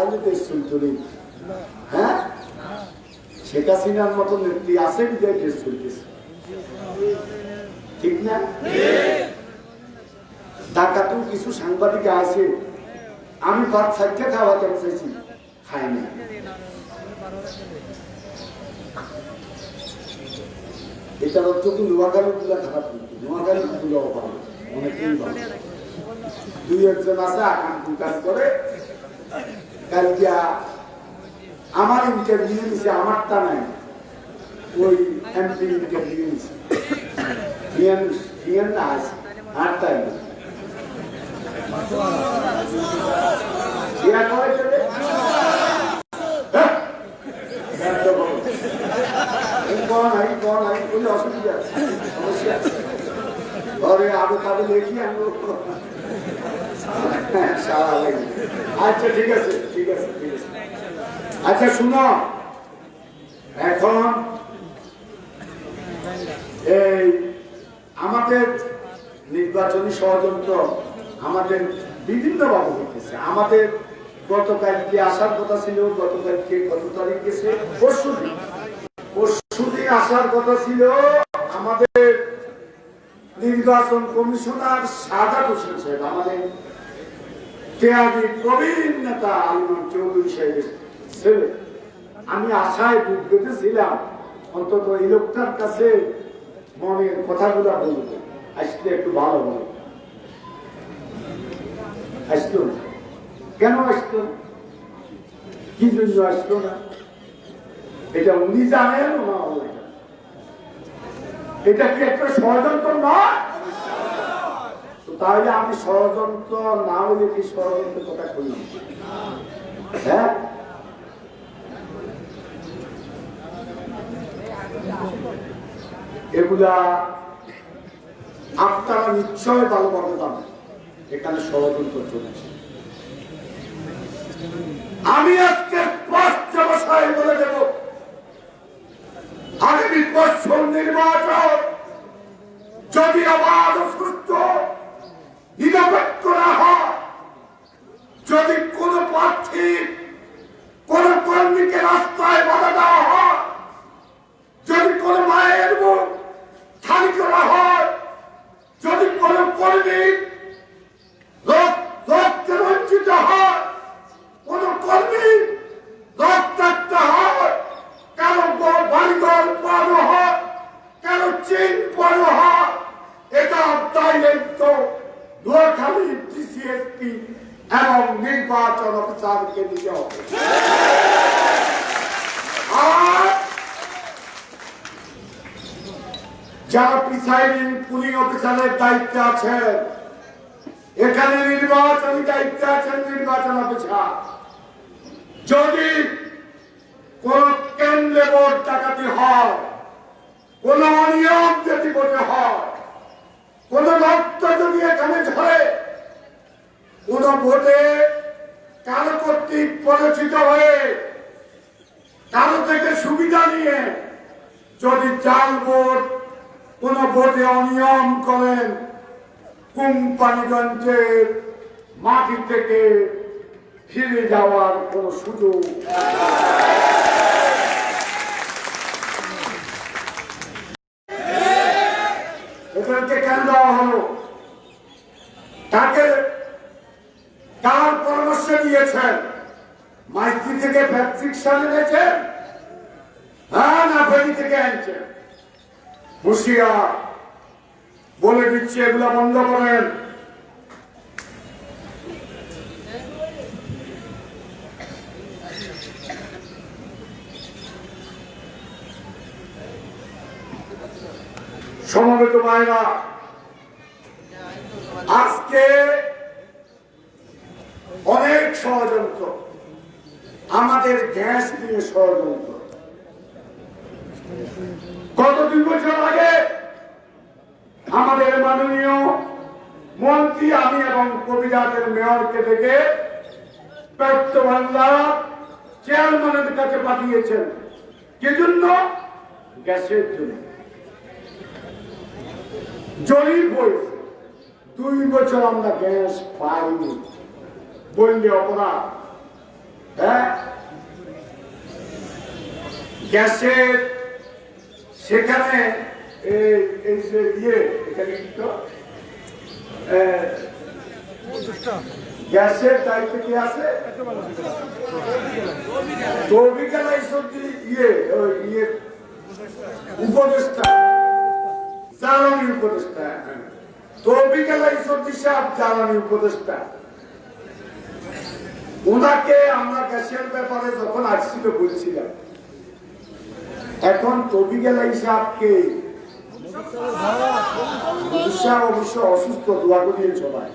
তাহলে দেশ চলতো নেই। হ্যাঁ, শেখ হাসিনার মতো নেত্রী আছে বিদায় দেশ চলতেছে, ঠিক না? ঢাকাতেও কিছু সাংবাদিক আছে, আমি ভাত সাইডে খাওয়াতে চাইছি, খাই না। এটার অর্থ তো নোয়াখালী গুলা খারাপ কিন্তু, নোয়াখালী গুলো ভালো, অনেকেই ভালো। দুই একজন আছে আকাম দোকান করে। কালকে আমার ইন্টারভিউ নিছে, আমারটা নাই, ওই এমপি ইন্টারভিউ নিছে, না আছে আর তাই না। অসুবিধা সমস্যা ঘরে আরো তাদের দেখি আমি। আচ্ছা ঠিক আছে, ঠিক আছে, ঠিক আছে। আচ্ছা শুনো, এখন এই আমাদের নির্বাচনী ষড়যন্ত্র আমাদের বিভিন্ন ভাবে হইতেছে। আমাদের গতকালকে আসার কথা ছিল, গতকালকে কত তারিখ গেছে, পরশুদিন আসার কথা ছিল আমাদের নির্বাচন কমিশনার সাদাত হোসেন সাহেব, আমাদের ত্যাগী প্রবীণ নেতা আলিমান চৌধুরী সাহেবের ছেলে। আমি আশায় দুর্গতে ছিলাম, অন্তত এই লোকটার কাছে মনের কথাগুলা বলবো, আসলে একটু ভালো হবে। আসলো না কেন? আসলো না কি জন্য আসলো না? এটা উনি জানেন না? এটা কি একটা ষড়যন্ত্র নয়? তাহলে আমি ষড়যন্ত্র না হলে কি ষড়যন্ত্র কথা করি? হ্যাঁ, এগুলা আপনারা নিশ্চয় ভালোভাবে জানেন এখানে ষড়যন্ত্র চলছে। আমি আজকে স্পষ্ট ভাষায় বলে দেব, আগামী বছর নির্বাচন যদি অবাধ সুস্থ নিরপেক্ষ না হয়, যদি কোন প্রার্থী কোন কর্মীকে রাস্তায় বাধা দেওয়া হয়, যদি কোন মায়ের মুখ খালি করা হয়, যদি কোন কর্মী রক্তে বঞ্চিত হয়, কোন কর্মী রক্তাক্ত হয়, কারো বাড়িঘর পানো হয়, কারো চেন পানো হয়, এটা দায়িত্ব নোয়াখালী ডিসিএসপি এবং নির্বাচন অফিসারকে নিতে হবে। আর যারা প্রিসাইডিং পুলিং অফিসারের দায়িত্বে আছেন, এখানে নির্বাচনী দায়িত্বে আছেন নির্বাচন অফিসার, যদি কোন কেন্দ্রে ভোট ডাকাতি হয়, কোন অনিয়ম যদি ভোটে হয়, কোন রক্ত যদি এখানে ঝরে, কোন ভোটে কারো কর্তৃক পরিচিত হয়ে কারো থেকে সুবিধা নিয়ে যদি জাল ভোট কোন ভোটে অনিয়ম করেন, কোম্পানিগঞ্জের মাটি থেকে ফিরে যাওয়ার কোন সুযোগ এদেরকে কেন দেওয়া হলো? তাকে কার পরামর্শ দিয়েছেন? মাইত্রী থেকে প্রেসক্রিপশন এনেছেন? হ্যাঁ না ফেরি থেকে আনছেন? হুঁশিয়ার বলে দিচ্ছে, এগুলো বন্ধ করেন। সমবেত ভাইরা, আজকে অনেক ষড়যন্ত্র, আমাদের গ্যাস নিয়ে ষড়যন্ত্র। গত 2 বছর আগে আমাদের মাননীয় মন্ত্রী, আমি এবং কবিরাজের মেয়রকে ডেকে পেট্রো ভান্ডার চেয়ারম্যানের কাছে পাঠিয়েছেন। কি জন্য? গ্যাসের জন্য। জরিপ হয়েছে 2 বছর আমরা গ্যাস পাইনি, বললে অপরাধ। গ্যাসের সেখানে এই যে এখানে গ্যাসের দায়িত্ব কি আছে? উপদেষ্টা, জ্বালানি উপদেষ্টা, জ্বালানি উপদেষ্টা, ওনাকে আমরা গ্যাসের ব্যাপারে যখন আসছিল বলছিলাম, এখন তবিকেলা হিসাবকে মধু সাহেব অবশ্য অসুস্থ, দোয়া করিয়েন সবাই।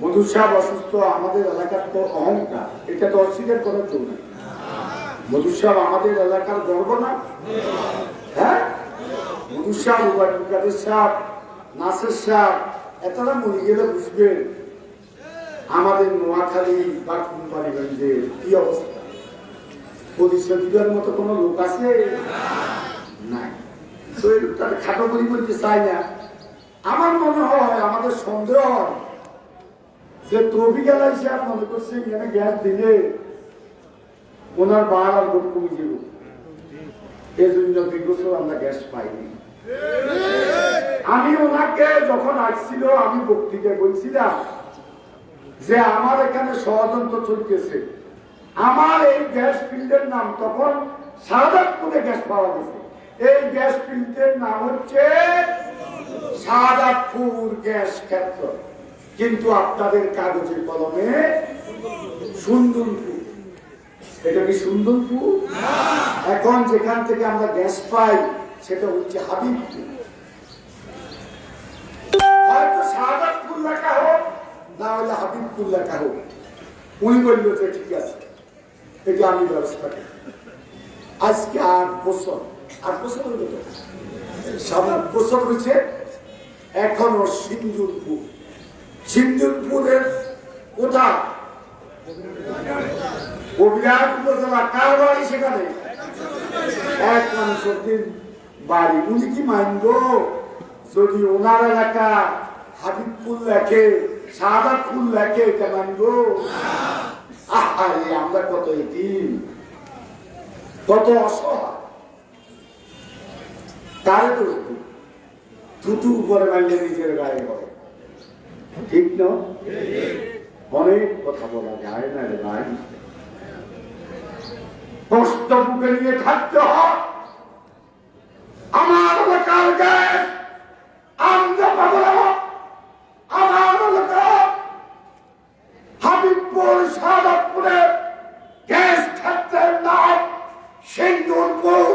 মধু সাহেব অসুস্থ, আমাদের এলাকার তো অহংকার, এটা তো অস্বীকার করার জন্য। মধু সাহেব আমাদের এলাকার গর্ব না? হ্যাঁ, মধু সাহেব, উবায়দুল সাহেব, নাসির সাহেব, এতটা মনে গেলে বুঝবেন আমাদের নোয়াখালী বা কোম্পানিগঞ্জের কি অবস্থা। পরিচয় দিবার মতো কোনো লোক আছে? নাই। তাদের খাটো করি বলতে চাই না। আমার মনে হয়, আমাদের সন্দেহ যে তবিকেলা হিসাব মনে করছে এখানে গ্যাস দিলে ওনার বার আর লোক কমে যাব, এই জন্য বিগত আমরা গ্যাস পাইনি। আমি ওনাকে যখন আসছিল, আমি বক্তৃতায় বলছিলাম যে আমার এখানে ষড়যন্ত্র চলতেছে। আমার এই গ্যাস ফিল্ডের নাম তখন শাহাদাতপুরে গ্যাস পাওয়া গেছে, এই গ্যাস ফিল্ডের নাম হচ্ছে শাহাদাতপুর গ্যাস ক্ষেত্র, কিন্তু আপনাদের কাগজের কলমে সুন্দরপুর। এটা কি সুন্দরপুর? এখন যেখান থেকে আমরা গ্যাস পাই সেটা হচ্ছে হাবিবপুর। হয়তো শাহাদাতপুর লেখা হোক, না হলে হাবিবপুর লেখা হোক। উনি বলল যে ঠিক আছে, এটা আমি ব্যবস্থা করি। আজকে 8 বছর, 8 বছর হয়ে গেল, 7 বছর হয়েছে, এখনো সিন্দুরপুর। সিন্দুরপুরের কোথায়? কবিরাট উপজেলা। কার বাড়ি সেখানে? এক মানুষের বাড়ি। উনি কি মানব যদি ওনার এলাকা হাবিবপুর লেখে, শাহাদাতপুর লেখে? এটা মানব? আরে আমরা কত এতিম, কত অসহায়। তারে তো থুতু উপরে মারলে নিজের গায়ে হয়, ঠিক না? অনেক কথা বলা যায় না রে ভাই। কষ্ট বুকে নিয়ে থাকতে হয়। আমার এলাকার গ্যাস আমরা পাবো না। আমার এলাকা হাবিবপুর, শাহাদাতপুরের গ্যাস ক্ষেত্রের নাম সিন্দুরপুর।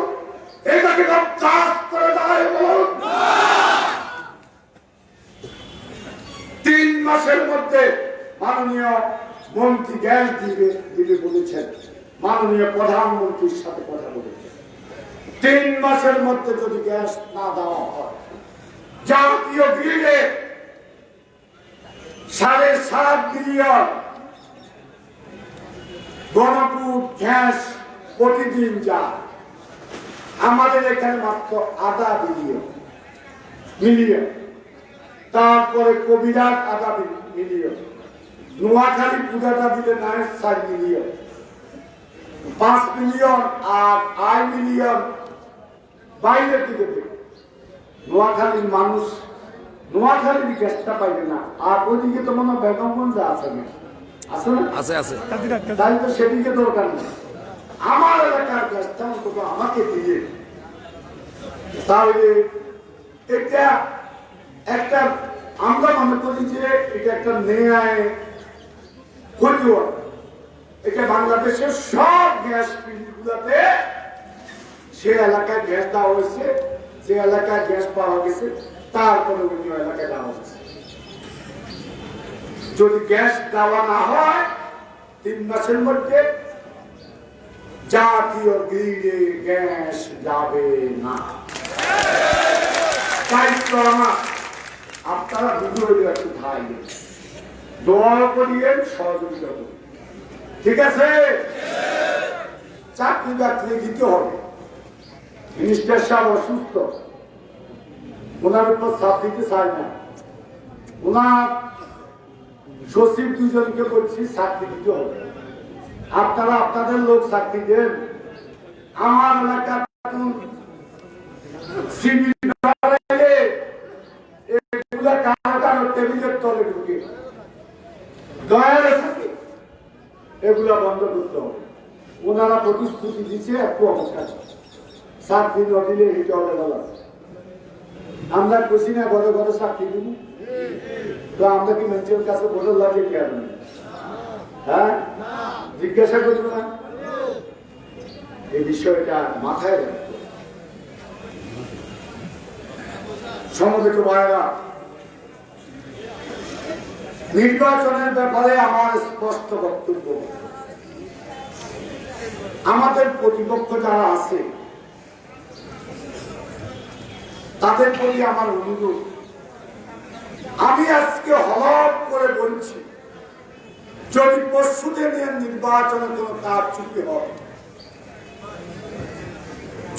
এটাকে চাষ করে দেয় বলুন। 3 মাসের মধ্যে মাননীয় মন্ত্রী গ্যাস দিবে বলেছেন, মাননীয় প্রধানমন্ত্রীর সাথে কথা বলেছেন। 3 মাসের মধ্যে যদি গ্যাস না দেওয়া হয়, জাতীয় গ্রিডে 7.5 বিলিয়ন গণপুর গ্যাস প্রতিদিন যায়। আমাদের এখানে মাত্র 0.5 মিলিয়ন। তারপরে কবিরাট 0.5 মিলিয়ন। নোয়াখালী পূজাটা দিলে 4 মিলিয়ন, 5 মিলিয়ন। আর 8 মিলিয়ন বাইরের দিকে দেবে। নোয়াখালীর মানুষ নোয়াখালীর গ্যাসটা পাইবে না। আর ওইদিকে তো মনে হয় বেগমগঞ্জ আছে না? আছে না? আছে, আছে। তাই তো সেদিকে দরকার নেই। আমার এলাকার গ্যাসটা অন্তত আমাকে দিয়ে, তাহলে এটা একটা, আমরা মনে করি যে এটা একটা ন্যায় করিডোর। এটা বাংলাদেশের সব গ্যাস ফিল্ডগুলোতে সে এলাকায় গ্যাস দেওয়া হয়েছে, যে এলাকায় গ্যাস পাওয়া গেছে তারপরে অন্য এলাকায় দেওয়া হয়েছে। যদি গ্যাস দেওয়া না হয় 3 মাসের মধ্যে জাতীয় গ্রিডে গ্যাস যাবে না। দায়িত্ব আমার। আপনারা দুটো একটু ভাই দোয়া করিয়েন, সহযোগিতা করুন, ঠিক আছে? চাকরি বাকরি দিতে হবে। মিনিস্টার সাহেব অসুস্থ, ওনার উপর চাপ দিতে চাই না। ওনার সচিব 2 জনকে বলছি চাকরি দিতে হবে। আপনারা আপনাদের লোক চাকরি দেন। আমার এলাকার এগুলা কারো টেবিলের তলে ঢুকে দয়ারে থাকে, এগুলা বন্ধ করতে হবে। ওনারা প্রতিশ্রুতি দিচ্ছে একটু অবস্থা 7 দিন দিলে এই চলে গেল। আমরা খুশি না ঘরে ঘরে সাক্ষী দিব, তো আমরা কি মানুষের কাছে বদল লাগে কেন? হ্যাঁ, জিজ্ঞাসা করব না? এই বিষয়টা মাথায় রাখতে। সমবেত ভাইরা, নির্বাচনের ব্যাপারে আমার স্পষ্ট বক্তব্য, আমাদের প্রতিপক্ষ যারা আছে তাদের প্রতি আমার অনুরোধ, আমি আজকে হলফ করে বলছি, যদি পরশুদিনের নির্বাচনে কোনো কারচুপি হয়,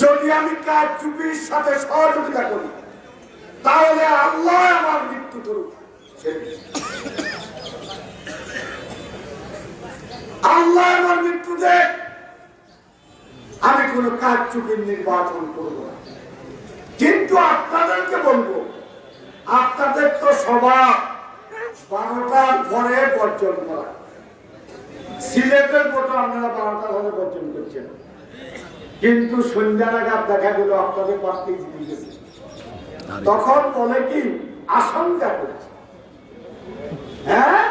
যদি আমি কারচুপির সাথে সহযোগিতা করি, তাহলে আল্লাহ আমার মৃত্যু করুক। আল্লাহ আমার মৃত্যু দেখ, আমি কোন কারচুপির নির্বাচন করব না। কিন্তু আপনাদেরকে বলবো, আপনাদের তো স্বভাব 12টার পরে বর্জন করা। সিলেটের মতো আপনারা 12টার পরে বর্জন করছেন, কিন্তু সন্ধ্যা নাগাদ দেখা গেল আপনাদের প্রার্থী জিতে গেছে। তখন বলে কি আশঙ্কা করছে, হ্যাঁ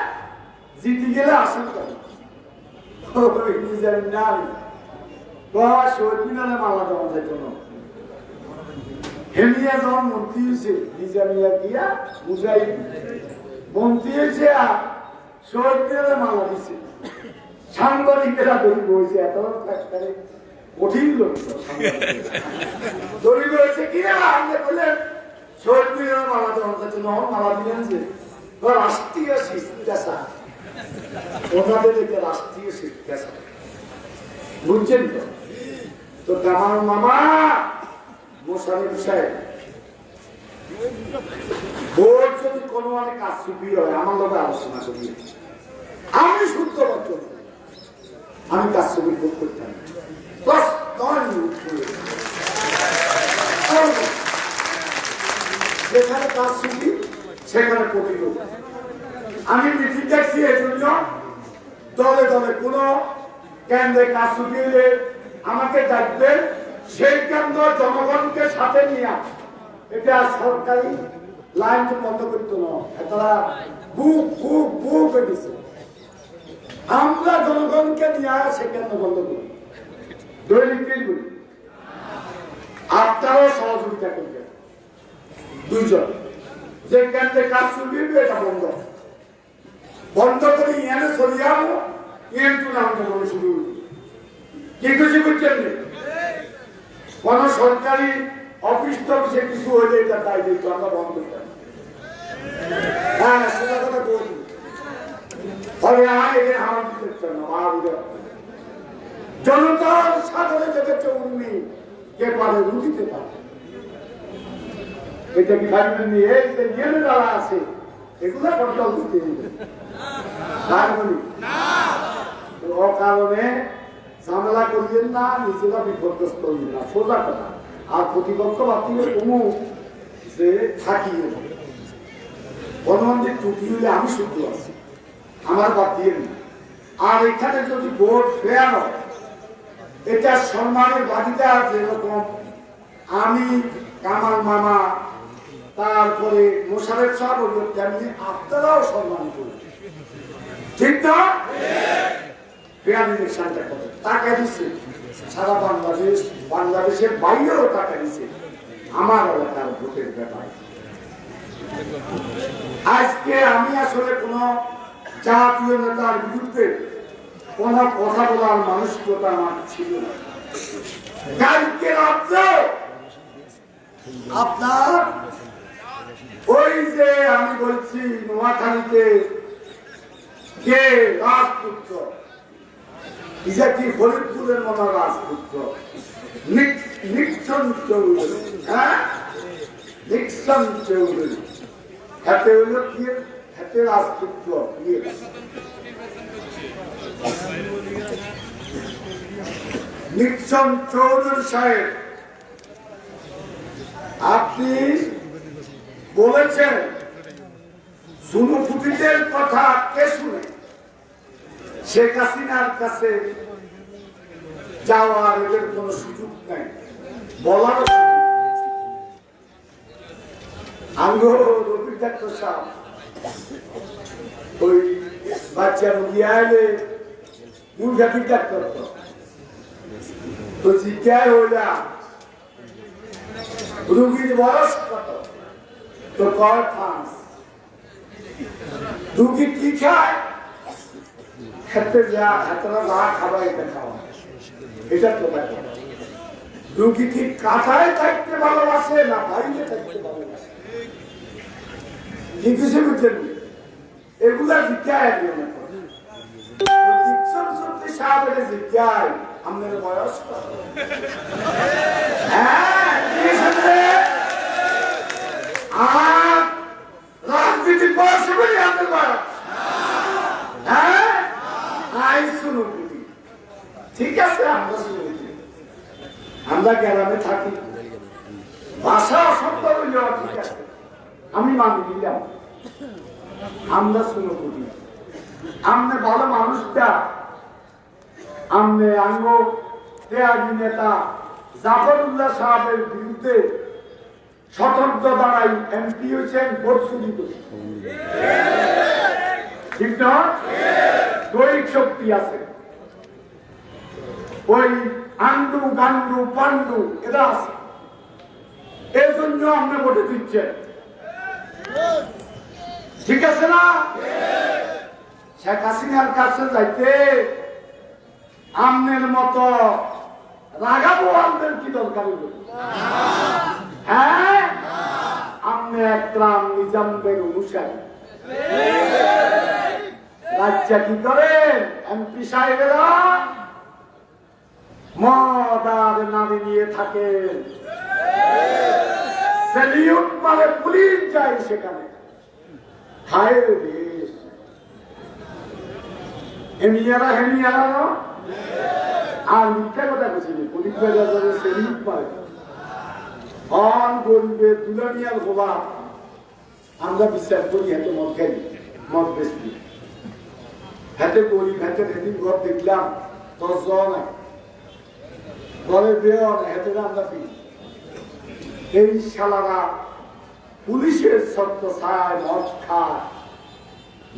জিতে গেলে আশঙ্কা মালা দেওয়া যায় জন্য হেমিয়া যখন মন্ত্রী হয়েছে, নিজামিয়া দিয়া বুঝাই মন্ত্রী হয়েছে, আর শহীদ মিনারে মালা দিছে। সাংবাদিকেরা দরিদ্র হয়েছে, এত কঠিন লোক দরিদ্র হয়েছে কিনা আপনি বললেন শহীদ মিনারে মালা দেওয়ার জন্য মালা দিলেন যে রাষ্ট্রীয় শিক্ষা, ওনাদের এটা রাষ্ট্রীয় শিক্ষা, বুঝছেন তো? তো আমার মামা মোশাররফ সাহেব, ভোট যদি কোনো মানে কারচুপি হয় আমার লোক আলোচনা করি, আমি শুদ্ধ বদ্ধ, আমি কারচুপি ভোট করতাম। যেখানে কারচুপি সেখানে প্রতিরোধ। আমি মিটিং দেখছি এই জন্য, দলে দলে কোনো কেন্দ্রে কারচুপি হলে আমাকে ডাকবেন, সেই কেন্দ্র জনগণকে সাথে নিয়ে, এটা সরকারি লাইন বন্ধ করতো না, তারা বুক বুক বুক দিচ্ছে। আমরা জনগণকে নিয়ে সে কেন্দ্র বন্ধ করি, দৈনিক বলি। আপনারাও সহযোগিতা করবেন, দুইজন যে কেন্দ্রে কাজ শুরু এটা বন্ধ বন্ধ করে ইয়ানে চলে যাবো, ইয়ান তো নাম শুরু কি খুশি করছেন? কোন সরকারি অফিস টফিসে কিছু হলে এটা দায় দিত, আমরা বন্ধ করতাম। হ্যাঁ, সেটা কথা বলি, ফলে আমার করতাম না। জনতার সাগরে দেখেছে উন্নি কে পারে রুটিতে পারে, এটা কি ভাববেন নিয়ে যারা আছে এগুলো কন্ট্রোল করতে দিবে কারণে ঝামেলা করবেন না, নিজেরা বিপদগ্রস্ত করবেন না, সোজা কথা। আর প্রতিপক্ষ বাতিল অমুক যে থাকিয়ে গণতন্ত্রের ত্রুটি হলে আমি শুদ্ধ আছি, আমার বাদ দিয়ে না। আর এখানে যদি ভোট ফেয়ার হয়, এটা সম্মানের বাদিতা যেরকম আমি কামাল মামা তারপরে মোশাররফ সাহেব হল, তেমনি আপনারাও সম্মানিত, ঠিক না? ফেয়ার ইলেকশনটা করে টাকা দিচ্ছে সারা বাংলাদেশ, বাংলাদেশের বাইরেও টাকা দিচ্ছে আমার এলাকার ভোটের ব্যাপারে। আজকে আমি আসলে কোন জাতীয় নেতার বিরুদ্ধে কোন কথা বলার মানসিকতা আমার ছিল না। কালকে রাত্রে আপনার ওই যে আমি বলছি নোয়াখালীতে কে রাজপুত্র, কি ফরিদপুরের মতো রাজপুত্র নিক্সন চৌধুরী, হ্যাঁ নিক্সন চৌধুরী, হাতে হইল কি হাতে রাজপুত্র, নিক্সন চৌধুরী সাহেব আপনি বলেছেন সুনুফুটিদের কথা কে শুনে? শেখ হাসিনার কাছে যাওয়ার এদের কোন সুযোগ নেই, বলার আঙ্গো রবি ডাক্তার সাহেব ওই বাচ্চা রুগী আইলে মুরগা ঠিকঠাক করতো, তো জিজ্ঞায় হইলা রুগীর বয়স কত, তো কয় 5। রুগী কি খায়? খেতে যা এতটা না খাবার এটা খাওয়া, এটা তো রুগী কি কাঁথায় থাকতে ভালোবাসে না বাইরে থাকতে ভালোবাসে? কি কিছু বুঝছেন? এগুলা জিজ্ঞায় সাহেবের জিজ্ঞায় আপনার বয়স কত? আর রাজনীতি বয়সে বলি আপনার বয়স? হ্যাঁ, আই শুনুন, ঠিক আছে, আমরা শুনুন, আমরা গ্রামে থাকি, ভাষা অসভ্য হইলেও ঠিক আছে, আমি মানি নিলাম, আমরা শুনো বুঝি। আমনে ভালো মানুষটা, আমনে আঙ্গ তেয়াজি নেতা জাফরুল্লাহ সাহেবের বিরুদ্ধে স্বতন্ত্র দাঁড়াই এমপি হয়েছেন ভোট চুরি করে, ঠিক না? দৈহিক শক্তি আছে, ওই আন্ডু গান্ডু পান্ডু এরা আছে, এই জন্য আপনি ভোটে দিচ্ছেন, ঠিক আছে না? শেখ হাসিনার কাছে যাইতে আমনের মতো রাগাবো, আমদের কি দরকার? হ্যাঁ, আমনে একরাম নিজামদের অনুসারী, রাজ্যা কি করেন? এমপি সাহেবেরা মদ আর নারী নিয়ে থাকেন, সেলিউট মারে পুলিশ যায় সেখানে, হায় দেশ, হেমিয়ারা হেমিয়ারা না, আর মিথ্যা কথা বলছিনি, পুলিশ বাজারে সেলিউট মারে, অন গরিবে দুলানিয়ার গোলা, আমরা বিশ্বাস করি হাতে মদ খাই, মদ বেশি হাতে গরিব, হাতে সেদিন ঘর দেখলাম 10 জন ঘরে বেয়ে হাতে আমরা ফিরি, এই শালারা পুলিশের সত্য ছায় মদ খায়,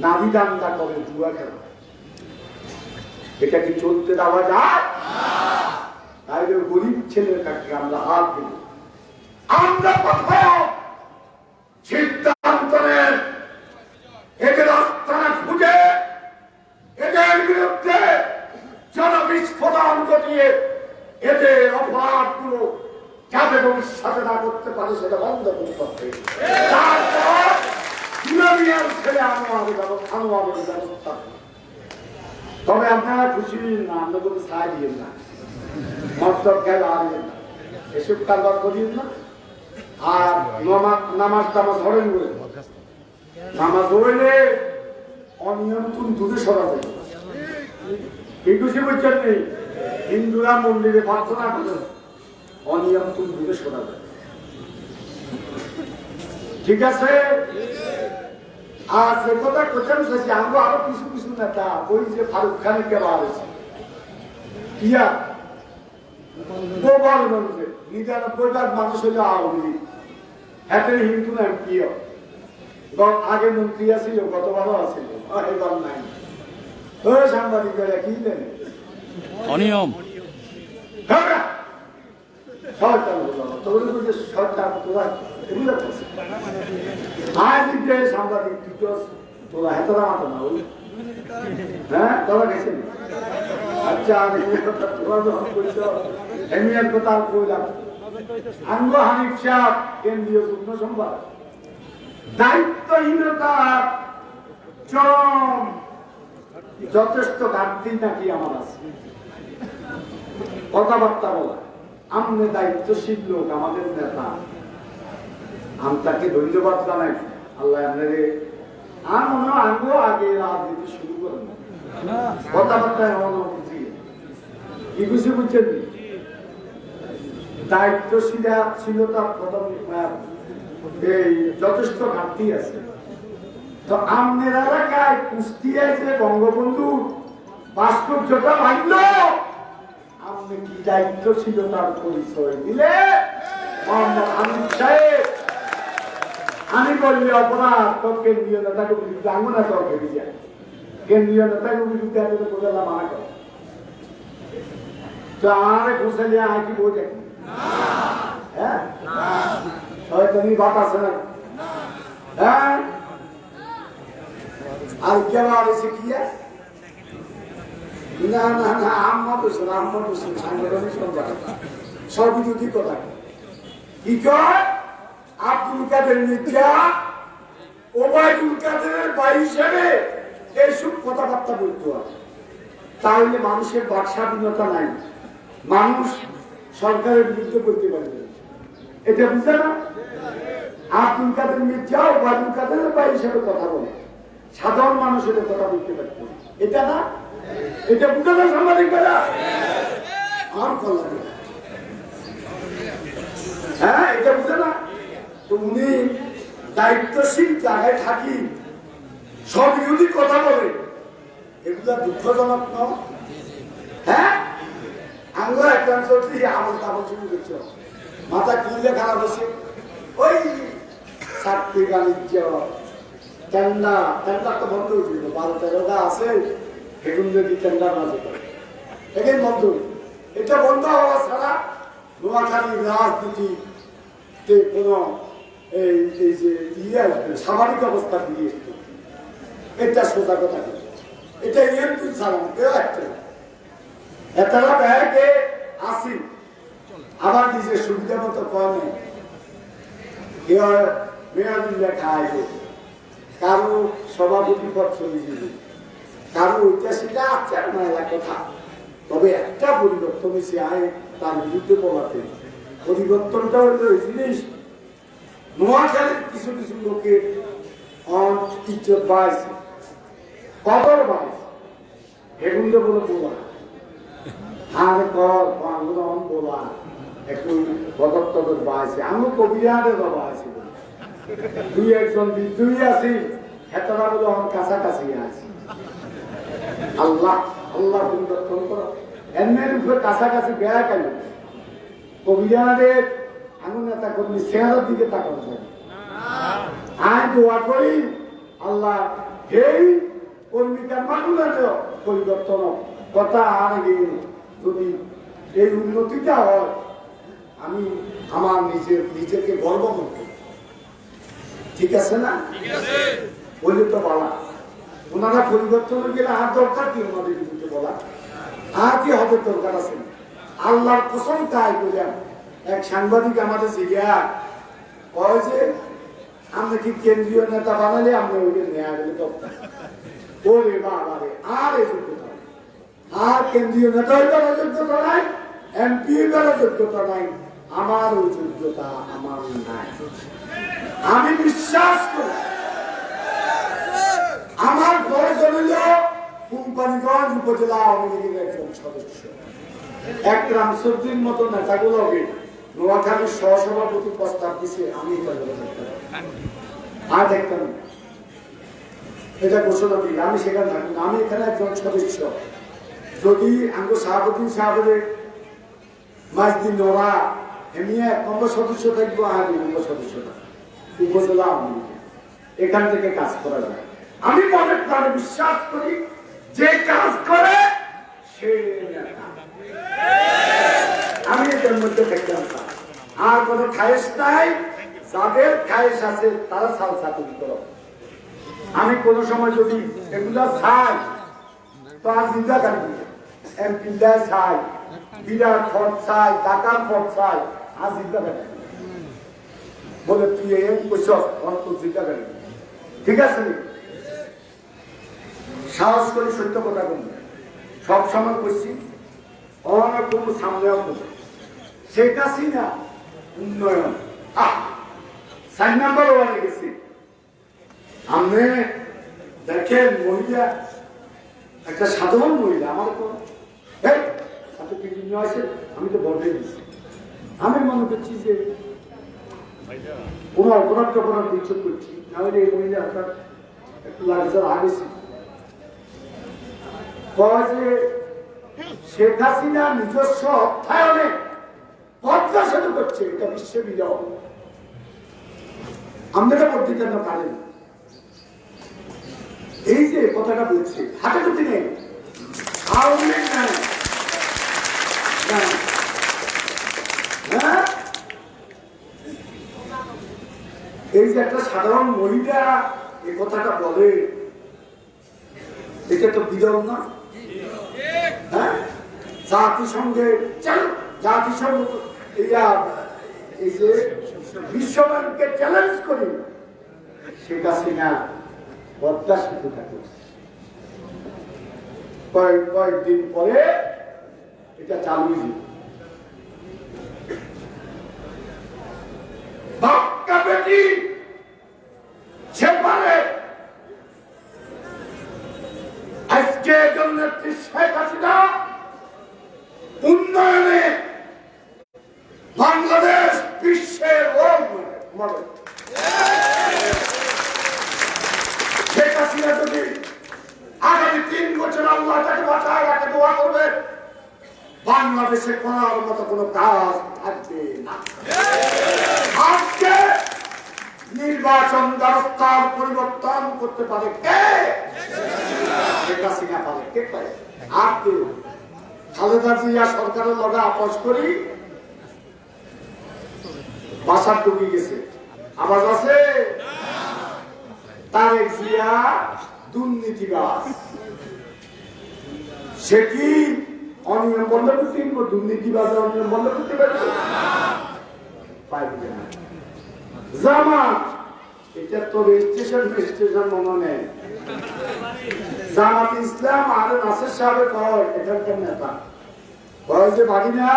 নারী দান্দা করে, জুয়া খেলা, এটা কি চলতে দেওয়া যায়? তাই গরিব ছেলের কাছে আমরা হাত দিই, আমরা কোথাও সিদ্ধান্ত নেন, এদের আস্থানা খুঁজে এদের বিরুদ্ধে জনবিস্ফোরণ ঘটিয়ে এদের অপরাধগুলো যাতে ভবিষ্যতে না করতে পারে সেটা বন্ধ করতে হবে। তারপর দুলামিয়ার ছেলে আনোয়ারের ব্যবস্থা। তবে আপনারা খুশি না, আমরা কোনো সাহায্য দিন না, মস্তক খেলা আনবেন না, এসব কারবার করিয়েন না। আর নামাজ টামাজ ধরেন বলে নামাজ হইলে অনিয়ন্ত্রণ দূরে সরা যায়, কিন্তু সে বলছেন নেই, হিন্দুরা মন্দিরে প্রার্থনা করে অনিয়ন্ত্রণ দূরে সরা যায়, ঠিক আছে? আর সে কথা কোথায় শুনেছি, আমরা আরো কিছু কিছু নেতা, ওই যে ফারুক খানের কে বার হয়েছে ইয়া গোপালগঞ্জে 99% মানুষ হইল আওয়ামী লীগ, এতে হিন্দু না এমপি, আগে মন্ত্রী আছিল, গতবারও আছিল, এবার নাই। ওই সাংবাদিকরা কি দেন অনিয়ম সরকার, সরকার তোরা এগুলো আজ যে সাংবাদিক তোরা হেতরা মাতো না, হ্যাঁ তোরা গেছেন। আচ্ছা তোরা যখন করিস এমনিয়ার কথা কইলাম, আঙ্গ হানিফ সাহেব কেন্দ্রীয় যুগ্ম সম্পাদক, দায়িত্বহীনতা চরম, যথেষ্ট ঘাটতি নাকি আমার আছে, কথাবার্তা বলা, আমনে দায়িত্বশীল লোক, আমাদের নেতা, আমি তাকে ধন্যবাদ জানাই। আল্লাহ আপনাদের আর মনে হয় আঙ্গো আগে রাজনীতি শুরু করেন, কথাবার্তা এমন বুঝিয়ে কি বুঝে বুঝছেন, দায়িত্বশীলতার প্রথম এই যথেষ্ট ঘাটতি আছে। তো আমনের এলাকায় কুষ্টিয়ায় যে বঙ্গবন্ধু ভাস্কর্যটা ভাঙল, আপনি কি দায়িত্বশীলতার পরিচয় দিলে? মোহাম্মদ হামিদ সাহেব, আমি বললে অপরাধ তো কেন্দ্রীয় নেতাকে বিরুদ্ধে আঙুনা তো ভেবে যায়, কেন্দ্রীয় নেতাকে বিরুদ্ধে আমি তো বোঝালাম মানা করে। তো আমার ঘুষালে আর কি বোঝে? হ্যাঁ, শয়তানি বাপ আছে না? হ্যাঁ, আর কেবার এসে কি না না না আম্মা বসে না, আম্মা বসে সাংগঠনিক সংগঠন সবই যদি কথা কি কয় আব্দুল কাদের মির্জা ওবায়দুল কাদেরের ভাই হিসেবে এইসব কথাবার্তা বলতে হবে। তাহলে মানুষের বাক স্বাধীনতা নাই, মানুষ সরকারের বিরুদ্ধে বলতে পারবে। এটা বুঝে না? আব্দুল কাদের মির্জা ওবায়দুল কাদেরের ভাই হিসেবে কথা বলে সাধারণ মানুষের কথা বলতে পারবে, এটা না? এটা বুঝে না সাংবাদিকরা? আর কল্লা হ্যাঁ, এটা বুঝে না? তো উনি দায়িত্বশীল জায়গায় থাকি সব ইহুদি কথা বলে, এগুলা দুঃখজনক নয়? হ্যাঁ, আমরা একটা চলছি আমল তামল শুরু করছি, মাথা কিনলে খারাপ হয়েছে। ওই চাকরি বাণিজ্য টেন্ডার তো বন্ধ হয়ে দিল, 12-13টা আছে, এখন যদি টেন্ডার না যেতে এখন বন্ধ। এটা বন্ধ হওয়া ছাড়া নোয়াখালীর রাজনীতিতে কোনো এই যে স্বাভাবিক অবস্থা দিয়ে এসছে, এটা সোজা কথা। এটা এমপি ছাড়া কেউ একটা এতটা ব্যাগে আসি আবার নিজের সুবিধা মতো কমে মেয়াদি লেখা আসবে, কারো সভাপতি পদ চলে যাবে, কারো ঐতিহাসিকটা আছে না কথা। তবে একটা পরিবর্তন হয়েছে আয় তার বিরুদ্ধে বলাতে, পরিবর্তনটা হলো এই জিনিস নোয়াখালীর কিছু কিছু লোকের ইজ্জত বাড়ছে, কদর বাড়ছে, এগুলো বলে বলা আর বলা একটু বদর টদর বাড়ছে। আমি কবিরাদের বাবা আছি, দুই একজন বিদ্রোহী আছি, হেতরা বলে আমার কাছাকাছি আছি। আল্লাহ আল্লাহ পরিবর্তন করো, এমনের উপরে কাছাকাছি বেড়া কেন? কবিরাদের এমন নেতা কর্মী চেহারার দিকে তাকানো যায়। আমি দোয়া করি আল্লাহ এই কর্মীটা মানুষের পরিবর্তন কথা আর যদি এই উন্নতিটা হয়, আমি আমার নিজেকে গর্ব করব। ঠিক আছে না? বলে তো বলা ওনারা পরিবর্তন গেলে আর দরকার কি ওনাদের বিরুদ্ধে বলা? আর কি হবে দরকার আছে? আল্লাহর কসম তাই বললাম। এক সাংবাদিক আমাদের জিজ্ঞা কয় যে আমরা কি কেন্দ্রীয় নেতা বানালে আমরা ওইকে নেওয়া গেলে দরকার ওরে বাবারে, আর এই যোগ্যতা আর কেন্দ্রীয় নেতা হইবার যোগ্যতা নাই, এমপি হইবার যোগ্যতা নাই, আমার ওই যোগ্যতা আমার নাই। আমি বিশ্বাস করি আমার প্রয়োজন হইল কোম্পানিগঞ্জ উপজেলা আওয়ামী লীগের একজন সদস্য, এক রামসর্দির মতো নেতাগুলোকে নোয়াখালীর সহসভাপতি প্রস্তাব দিছে, আমি আর দেখতাম এটা ঘোষণা দিই, আমি সেখানে থাকি না, আমি এখানে একজন সদস্য। যদি আঙ্গ সভাপতি সাহেবের মাঝদিন ওরা এমনি 1 নম্বর সদস্য থাকবো, আর 2 নম্বর সদস্য থাকবো উপজেলা আওয়ামী লীগে, এখান থেকে কাজ করা যায়। আমি মনে প্রাণে বিশ্বাস করি যে কাজ করে সে নেতা। আমি এটার মধ্যে দেখলাম আর কোনো খায়েশ নাই, যাদের খায়েশ আছে তারা সালসা তৈরি করো। আমি কোনো সময় যদি এগুলা চাই তো আর দিদা কাটবি, এমপি দেয় চাই, বিরাট ফট চাই, ঢাকার ফট চাই, আর দিদা কাটবি বলে তুই এম কইস অন্ত দিদা কাটবি। ঠিক আছে, সাহস করে সত্য কথা বলবো, সব সময় করছি, অনেক কোনো সামনেও করছি। শেখ হাসিনা উন্নয়ন 4 নম্বর ওয়ার্ডে গেছি। আপনি দেখেন মহিলা, একটা সাধারণ মহিলা, আমার তো বিভিন্ন আছে, আমি তো ভোটে দিচ্ছি, আমি মনে করছি যে কোনো অপরাধ অপরাধ কিছু করছি, নাহলে এই মহিলা আপনার একটু লাগছে আগে যে শেখ হাসিনা নিজস্ব অর্থায়নে পদ্মা সেতু করছে, এটা বিশ্বে বিরল। আমরা বলতে কেন পারেন? এই যে কথাটা বলছে হাতে যদি নেই, আওয়ামী লীগ নাই, হ্যাঁ, এই যে একটা সাধারণ মহিলা এই কথাটা বলে, এটা তো বিরল না? হ্যাঁ, জাতিসংঘে জাতিসংঘ এই যে বিশ্ব ব্যাংককে চ্যালেঞ্জ করি, শেখ হাসিনা পদ্মা সেতুটা করছে। কয়েকদিন পরে এটা চালু হয়েছে। বাক্কা বেটি সে পারে আজকে জননেত্রী শেখ হাসিনা উন্নয়নে বাংলাদেশ বিশ্বের রোল মডেল। শেখ হাসিনা যদি আগামী 3 বছর আল্লাহ তাকে বাঁচায় রাখে, দোয়া করবে, বাংলাদেশে করার মতো কোনো কাজ থাকবে না। আজকে নির্বাচন ব্যবস্থার পরিবর্তন করতে পারে কে? শেখ হাসিনা পারে। কে পারে? আর কেউ? খালেদা জিয়া সরকারের লগে আপোষ করি বাসার ডুবে গেছে, আওয়াজ আছে? তারেক জিয়া দুর্নীতিবাজ, সে কি অনিয়ম বন্ধ করতে, দুর্নীতিবাজ অনিয়ম বন্ধ করতে পারবে? পারবে না। জামাত, এটা তো রেজিস্ট্রেশন মনে নেই। জামাত ইসলাম আর নাসির সাহেব কয়, এখানকার নেতা কয় যে ভাগিনা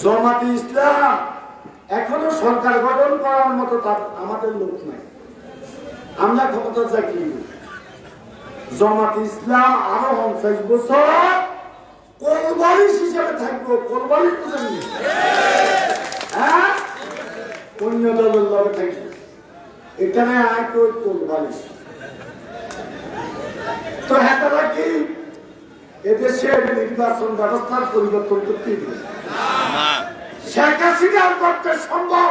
জামাত ইসলাম এখনো সরকার গঠন করার মতো আমাদের লোক নাই, আমরা ক্ষমতা চাকরি। জামাত ইসলাম আরো 50 বছর কোলবালিশ হিসেবে থাকবো। কোলবালিশ বুঝেন? হ্যাঁ, অন্য দলের লগে থাকবে, এখানে আয় তো কোলবালিশ। তো হেতারা কি এদেশের নির্বাচন ব্যবস্থার পরিবর্তন করতে দিবে? শেখ হাসিনার পক্ষে সম্ভব,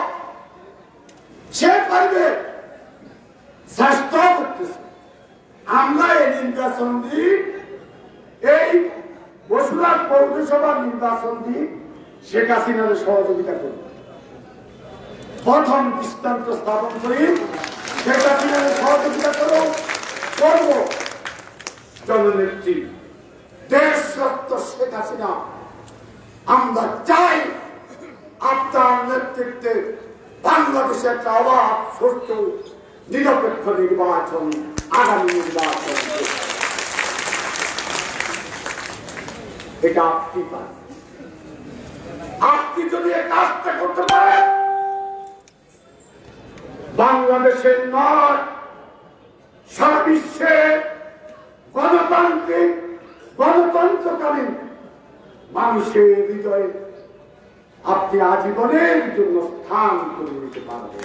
সে পারবে, চেষ্টা করতেছে। আমরা এই নির্বাচন দিই, এই বসুরহাট পৌরসভার নির্বাচন দিই, শেখ হাসিনার সহযোগিতা করব। প্রথম দৃষ্টান্ত স্থাপন করি, শেখ হাসিনার সহযোগিতা করব। জননেত্রী দেশ রত্ন শেখ হাসিনা, আমরা চাই আপনার নেতৃত্বে বাংলাদেশে একটা অবাধ, সুষ্ঠু, নিরপেক্ষ নির্বাচন, আগামী নির্বাচন। এটা আপনি পারেন। আপনি যদি এই কাজটা করতে পারেন, বাংলাদেশের নয় সারা বিশ্বে গণতন্ত্রকালীন মানুষের হৃদয়ে আপনি আজীবনের জন্য স্থান করে নিতে পারবেন।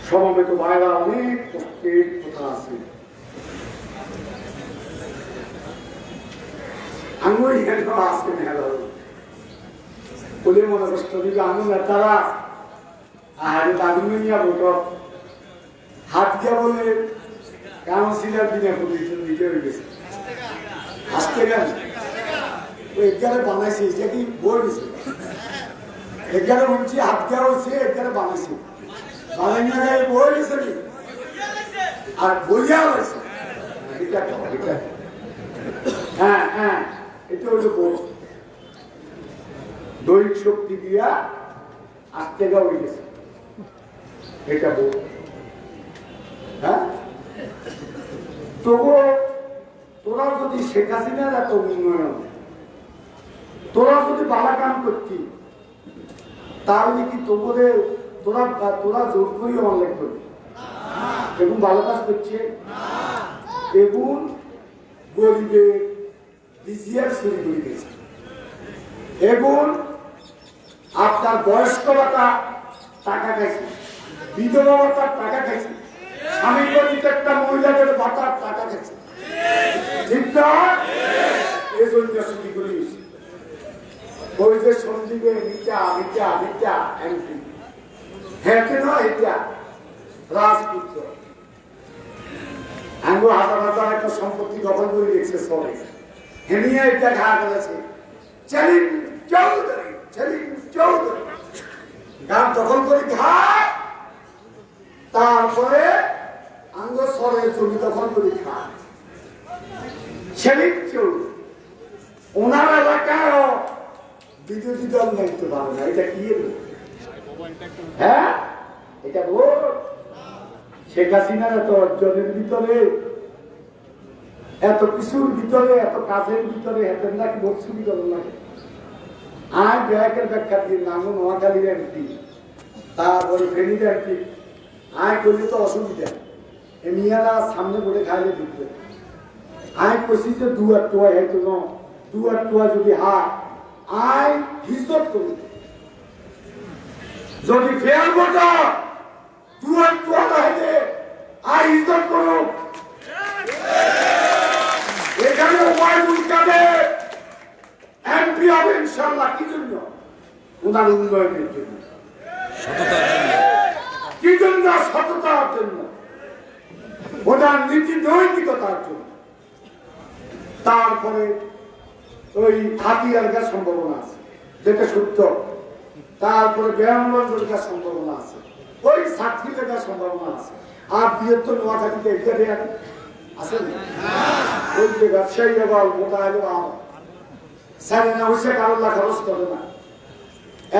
সমবেত ভাইরা, অনেক কষ্টের কথা আছে। আঙুল হেন আসতে মেলা বলে মনে কষ্ট দিকে আঙুল নেতারা আহারে দাদু নিয়ে বটো হাত দিয়া বলে কাউন্সিলার দিনে দিতে হয়ে গেছে। আসতে গেল এগারে বানাইছে, এটা কি বই দিছে, এগারে উঠছি হাত দেওয়া হচ্ছে, এগারে বানাইছে, বানাই না গায়ে বই গেছে আর বইয়া হয়েছে। হ্যাঁ হ্যাঁ, এটা হলো বই, দৈহিক শক্তি দিয়া আসতে গা হয়ে গেছে, এটা বই। হ্যাঁ, তবুও তোরা যদি শেখ হাসিনার এত উন্নয়ন, তোরা যদি বালা কাম করতি, তাহলে কি তোরা জোর করি অনলাইন করবি? এবং ভালো কাজ করছে এবং গরিবের বিজিআর শুরু করে দিয়েছে এবং আপনার বয়স্ক ভাতা টাকা খাইছে, বিধবা ভাতার টাকা খাইছে, স্বামী একটা মহিলাদের ভাতার টাকা খাইছে, ঠিক না? এই জন্য ছুটি করে দিয়েছে। ওই যে সঞ্জীবে এমপি হ্যাঁ কেন এটা রাজপুত্র আঙ্গো হাজার হাজার একটা সম্পত্তি দখল করে দিয়েছে সবাই হেনিয়ে এটা ঘা করেছে সেলিম চৌধুরী গান দখল করে খায়, তারপরে আঙ্গ সরের জমি দখল করে খায় সেলিম চৌধুরী। ওনার এলাকায় বিরোধী দল দেখতে পারে না, এটা কি? হ্যাঁ এটা ভোট। শেখ হাসিনার এত অর্জনের ভিতরে, এত কিছুর ভিতরে, এত কাজের ভিতরে হেতেন নাকি ভোট চুরি করেন নাকি? আর ব্যাকের ব্যাখ্যা দিয়ে নাম নোয়াখালীর এমপি, তারপরে ফেনীর এমপি আয় করলে তো অসুবিধা, মিয়ারা সামনে বলে খাইলে ঢুকবে। আয় কষি যে দুয়ার টোয়া হয়তো দুয়ার টোয়া যদি হায় আয় হিজত করবে, যদি ফেয়ার ভোটার দুয়ার টোয়া হইলে আয় হিজত করুক। এখানে ওয়াইদুল কাদের এমপি হবে ইনশাআল্লাহ, কি জন্য? ওনার উন্নয়নের জন্য, কি জন্য? সততার জন্য, ওনার নীতি নৈতিকতার জন্য। তারপরে ওই হাতিয়ার গাছ সম্ভাবনা আছে, যেটা সত্য। তারপরে ব্যায়ামগঞ্জ গাছ সম্ভাবনা আছে, ওই সাক্ষী গাছ সম্ভাবনা আছে। আর বৃহত্তর নোয়াখালীতে এখানে আছে ওই যে ব্যবসায়ী আবার মোটা হলো সাড়ে না হচ্ছে কারো খরচ করে না,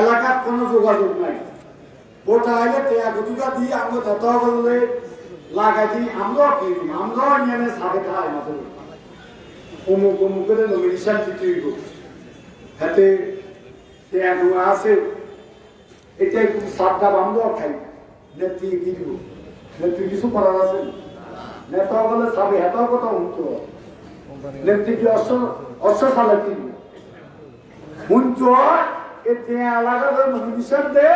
এলাকার কোনো যোগাযোগ নাই। ওটা হলে টেয়াগুটিকা দিয়ে আমরা তত বললে লাগাই দিই, আমরাও কিনি, আমরাও নিয়ে সাড়ে খাই মাত্র অমুক অমুকের নমিনেশন দিতে হইব, হাতে টেয়াগু আছে, এটা একটু সাতটা আমরাও খাই, নেত্রী কিনব, নেত্রী কিছু করার আছে, নেতা বলে সাবে হেতাও কথা উঠতো, নেত্রী কি অশ্ব সালে কিনব উঞ্চ এলাকার নমিনেশন দে,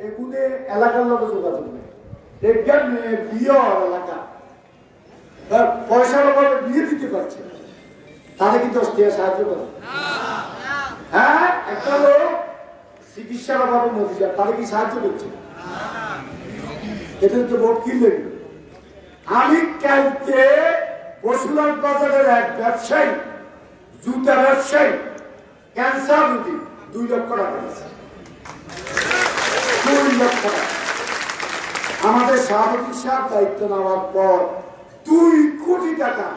এগুলো এলাকার লোক যোগাযোগ নেই, দেখবেন বিয়ে এলাকা পয়সার অভাবে বিয়ে দিতে পারছে, তাহলে কি 10 টাকা সাহায্য করে? হ্যাঁ, একটা লোক চিকিৎসার অভাবে মরে যায়, তাহলে কি সাহায্য করছে? এদের তো ভোট কিনলে। আমি কালকে বসুলার বাজারের এক ব্যবসায়ী, জুতা ব্যবসায়ী, ক্যান্সার রোগী 2 লক্ষ টাকা দিয়েছে, 2 লক্ষ টাকা। আমাদের সভাপতি সাহেব দায়িত্ব নেওয়ার পর 2 কোটি টাকা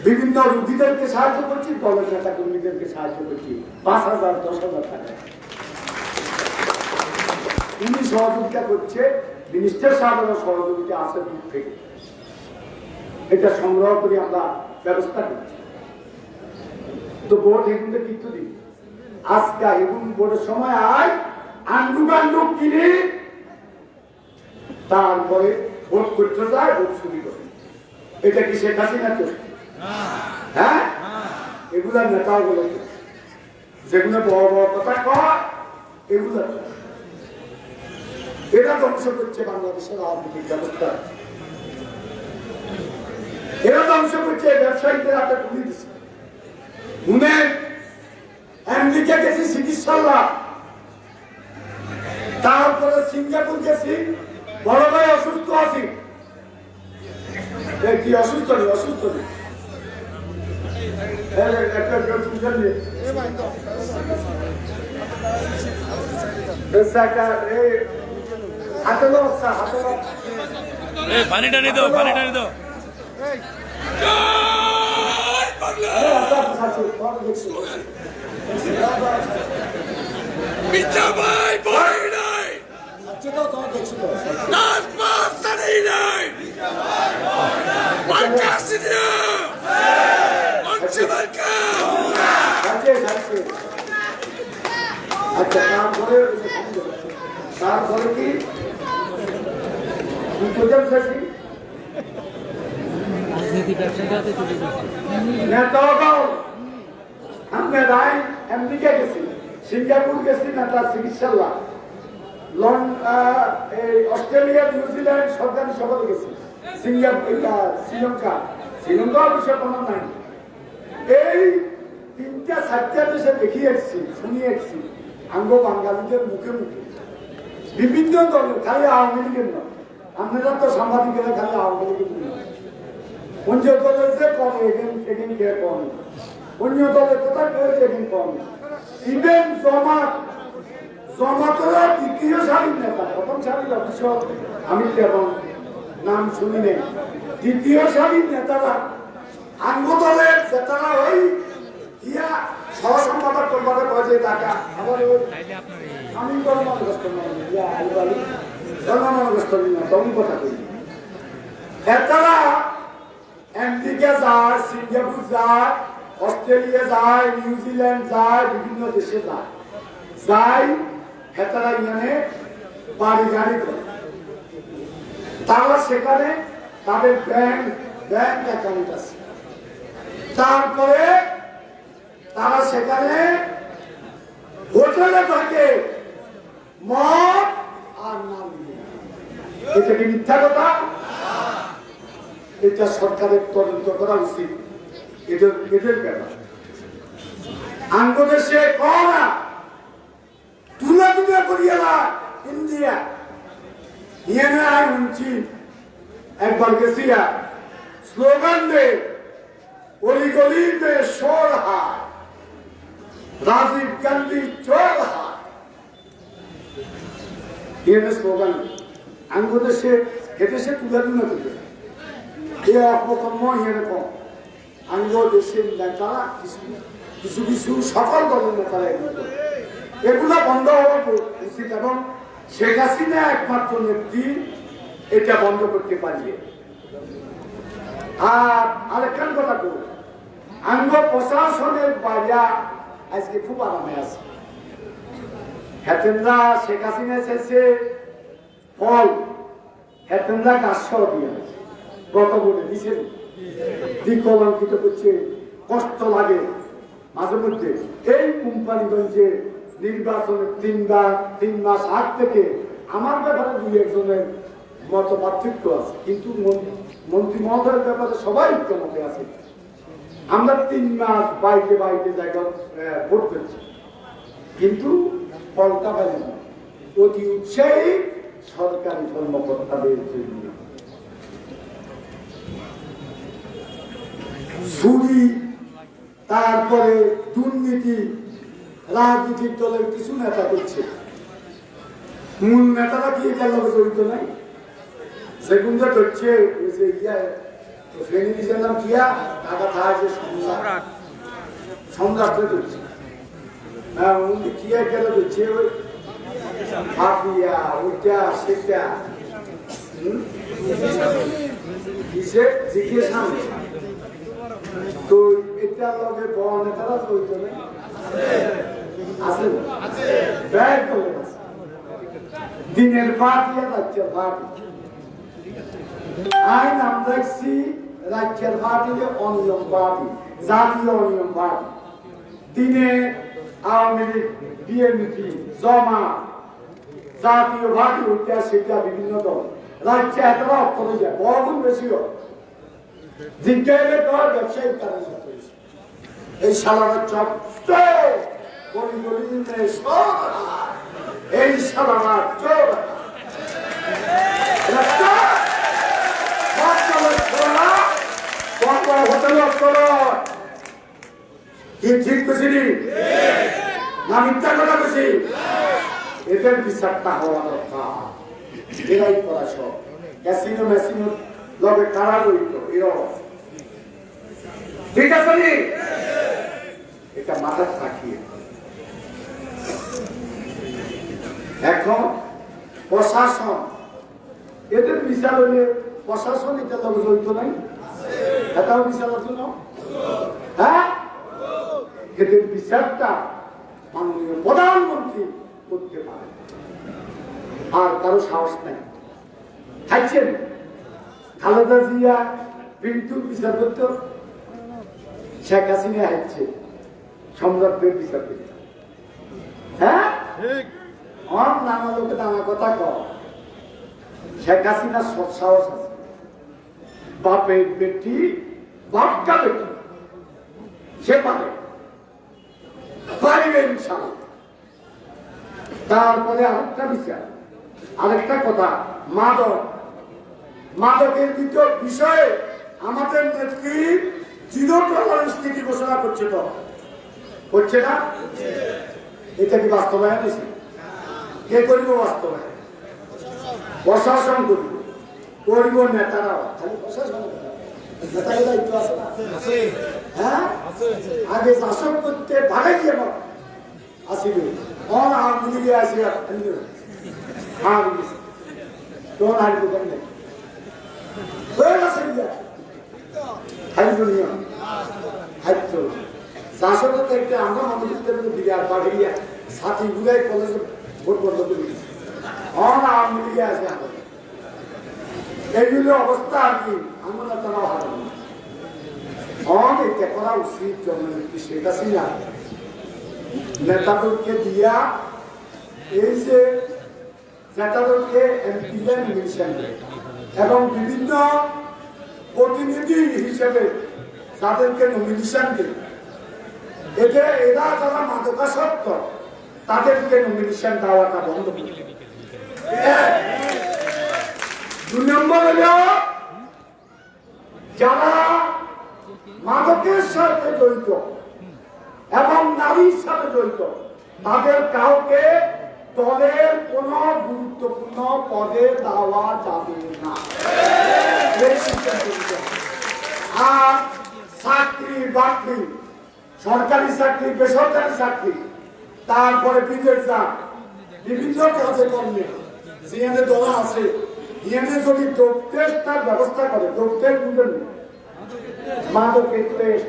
বিভিন্ন রোগীদেরকে সাহায্য করছি, দলের নেতা কর্মীদেরকে সাহায্য করছি, 5,000 10,000 টাকা তিনি সহযোগিতা করছে। মিনিস্টার সাহেবের সহযোগিতা আছে দূর থেকে, এটা সংগ্রহ করে আমরা ব্যবস্থা করছি। তো ভোট এগুলো কিন্তু দিই আজকে এবং ভোটের সময় আয় আন্দোলন কিনে তারপরে ভোট করতে যায়, ভোট চুরি করে। এটা কি শেখ হাসিনা তো? হ্যাঁ, এগুলা নেতাগুলো যেগুলো বড় বড় কথা কয়, এগুলো এরা ধ্বংস করছে বাংলাদেশের রাজনৈতিক ব্যবস্থা, এরা ধ্বংস করছে ব্যবসায়ীদের হাতে তুলে দিচ্ছে। শুনে আমেরিকা গেছি চিকিৎসা, তারপরে সিঙ্গাপুর গেছি, বড় ভাই অসুস্থ আছি, কি অসুস্থ নেই, অসুস্থ নেই হাতে লো, হাতে লো, পানি টানি দাও, পানি টানি দাও। মিথ্যাবাই ভয় নাই, রাজপথে নাই, আচ্ছা, তারপরে কি বুঝতে চাইছি নেতাও আমরা রায় আমেরিকা গেছি, সিঙ্গাপুর গেছি নেতা চিকিৎসার লাভ, অস্ট্রেলিয়া, নিউজিল্যান্ড সরকারি সফরে গেছি, সিঙ্গাপুর, শ্রীলঙ্কা অবশ্য কোনো নাই। এই 3-4টা দেশে দেখিয়ে এসছি, শুনিয়ে এসছি আঙ্গ বাঙালিদের মুখে মুখে বিভিন্ন দলের, খালি আওয়ামী লীগের নয়। আপনারা তো সাংবাদিকেরা খালি আওয়ামী লীগের নয়, অন্য দলের যে করে এগেন কে কম, অন্য দলের কথা কেউ এগেন কম। ইভেন জমাতরা দ্বিতীয় সারির নেতা, প্রথম সারির অবশ্য আমি তেমন নাম শুনি নেই, দ্বিতীয় সারির নেতারা আঙ্গ দলের নেতারা ওই ইয়া সহসম্পাদক করবার কয়ে টাকা আবার আমি ধর্মগ্রস্ত না তখন কথা করি। নেতারা আমেরিকা যায়, সিঙ্গাপুর যায়, অস্ট্রেলিয়া যায়, নিউজিল্যান্ড যায়, বিভিন্ন দেশে যায়, হেতারা এখানে বাড়ি গাড়ি করে। তারা সেখানে তাদের ব্যাংক অ্যাকাউন্ট আছে। তারপরে তারা সেখানে হোটেলে থাকে মদ আর নাম। এটা কি মিথ্যা কথা? এটা সরকারের তদন্ত করা উচিত, এদের ব্যাপার। আঙ্গদেশে করা তুলা করিয়া ইন্ডিয়া ইয়েনে আয় উঞ্চি একবার গেছিয়া স্লোগান দে অলি গলি মে শোর হায়, রাজীব গান্ধী চোর হায়, ইয়েনে স্লোগান আঙ্গদেশে এদেশে তুলা করবে। এই অপকর্ম এরকম আঙ্গ দেশের নেতারা কিছু কিছু সকল দলের নেতারা এগুলো বন্ধ হওয়া উচিত এবং শেখ হাসিনা একমাত্র নেত্রী এটা বন্ধ করতে পারিয়ে। আর আরেকখান কথা করব, আঙ্গ প্রশাসনের বাইরা আজকে খুব আরামে আছে। হেতেন্দ্রা শেখ হাসিনা শেষে ফল হেতেন্দ্রা গাছ দিয়ে গত বলে দিচ্ছেন, বিকলাঙ্কিত করছে, কষ্ট লাগে মাঝে মধ্যে। এই কোম্পানিগঞ্জে নির্বাচনের 3 মাস আগ থেকে আমার ব্যাপারে 2-1জনের মত পার্থক্য আছে, কিন্তু মন্ত্রী মহোদয়ের ব্যাপারে সবাই ঐক্যমতে আছে। আমরা 3 মাস বাইকে জায়গা ভোট করছি, কিন্তু ফলটা পাই না। অতি উৎসাহী সরকারি কর্মকর্তাদের জন্য চুরি, তারপরে দুর্নীতি, রাজনৈতিক দলের কিছু নেতা করছে। মূল নেতারা কি এটার লগে জড়িত নাই? সেগুলো করছে ফেমিলিজের নাম কিয়া টাকা থাকে সম্রাট করছে। হ্যাঁ, উনি কিয়া কেন করছে ওই ভাবিয়া ওইটা সেটা কিসে জিজ্ঞেস নামে। তো এটা লগে বড় নেতারা জড়িত নেই আছে, ব্যয় করে আছে। দিনের ভাটিয়া রাজ্যের ভাটি আইন আমরা দেখছি, রাজ্যের ভাটি অনিয়ম ভাটি, জাতীয় অনিয়ম ভাটি। দিনে আওয়ামী লীগ, বিএনপি, জমা, জাতীয় ভাটি উঠে সেটা বিভিন্ন দল রাজ্যে এতটা অক্ষরে যায়, বহুগুণ বেশি হয়। জিজ্ঞাসা কর ব্যবসায়িক কারণ এই সালারা চপ গলি গলি এই সালারা চোর ঠিক বুঝিনি না মিথ্যা কথা বুঝি? এদের বিচারটা হওয়া দরকার। এরাই করা সব ক্যাসিনো ম্যাসিনো লবে কারা রইত এরকম, ঠিক আছে নি? এটা মাথায় রাখিয়ে এখন প্রশাসন, এদের বিচার হলে প্রশাসন এটা লবে জড়িত নাই, এটাও বিচারের জন্য। হ্যাঁ, এদের বিচারটা মাননীয় প্রধানমন্ত্রী করতে পারে, আর কারো সাহস নেই। হাইছেন খালেদা জিয়া পিন্টুর বিচার করত, শেখ হাসিনা হাইছে সম্রাটদের বিচার করত। হ্যাঁ আমার নানা লোকে নানা কথা কর। শেখ হাসিনা সাহস আছে, বাপের বেটি বাপটা বেটি সে পারে পারিবে ইনশাআল্লাহ। তারপরে আরেকটা বিচার, আরেকটা কথা, মাদকের বিষয়ে আমাদের নেত্রী জিরো টলারেন্স নীতি ঘোষণা করছে, তো করছে না? এটা কি বাস্তবায়ন হয়েছে? কে করিব বাস্তবায়ন? প্রশাসন করিব, করিব নেতারাও। খালি প্রশাসন নেতাদের দায়িত্ব আছে না? হ্যাঁ, আগে শাসন করতে ভালো গিয়ে আসিল অন আওয়ামী লীগে আসি তখন হারিব কেমন হয়ে গেছে হারিব নিয়ম হারিত শাসনের থেকে আমরা মনোযুক্তের বিরাট বাড়িয়া সাথী গুলাই কলেজে ভোট বন্ধ করে দিয়েছি অন আওয়ামী লীগে আসি আমাদের এইগুলো অবস্থা আর কি আমরা তারাও হারাব না। অনেক করা উচিত জননেত্রী শেখ হাসিনা নেতাদেরকে দিয়া এই যে নেতাদেরকে এমপিদের নমিনেশন এবং বিভিন্ন প্রতিনিধি হিসেবে তাদেরকে নমিনেশন দেয়, এতে এরা যারা মাদকাসক্ত তাদেরকে নমিনেশন দেওয়াটা বন্ধ করে। 2 নম্বর হলো যারা মাদকের সাথে জড়িত এবং নারীর সাথে জড়িত তাদের কাউকে দলের কোন গুরুত্বপূর্ণ পদে দেওয়া যাবে না। আর চাকরি বাকরি, সরকারি চাকরি, বেসরকারি চাকরি, তারপরে বিদেশ যান, বিভিন্ন কাজে কর্মে যেখানে দলা আছে এখানে যদি ডোপ টেস্টার ব্যবস্থা করে, ডোপ টেস্ট বুঝলেন মাদকের টেস্ট,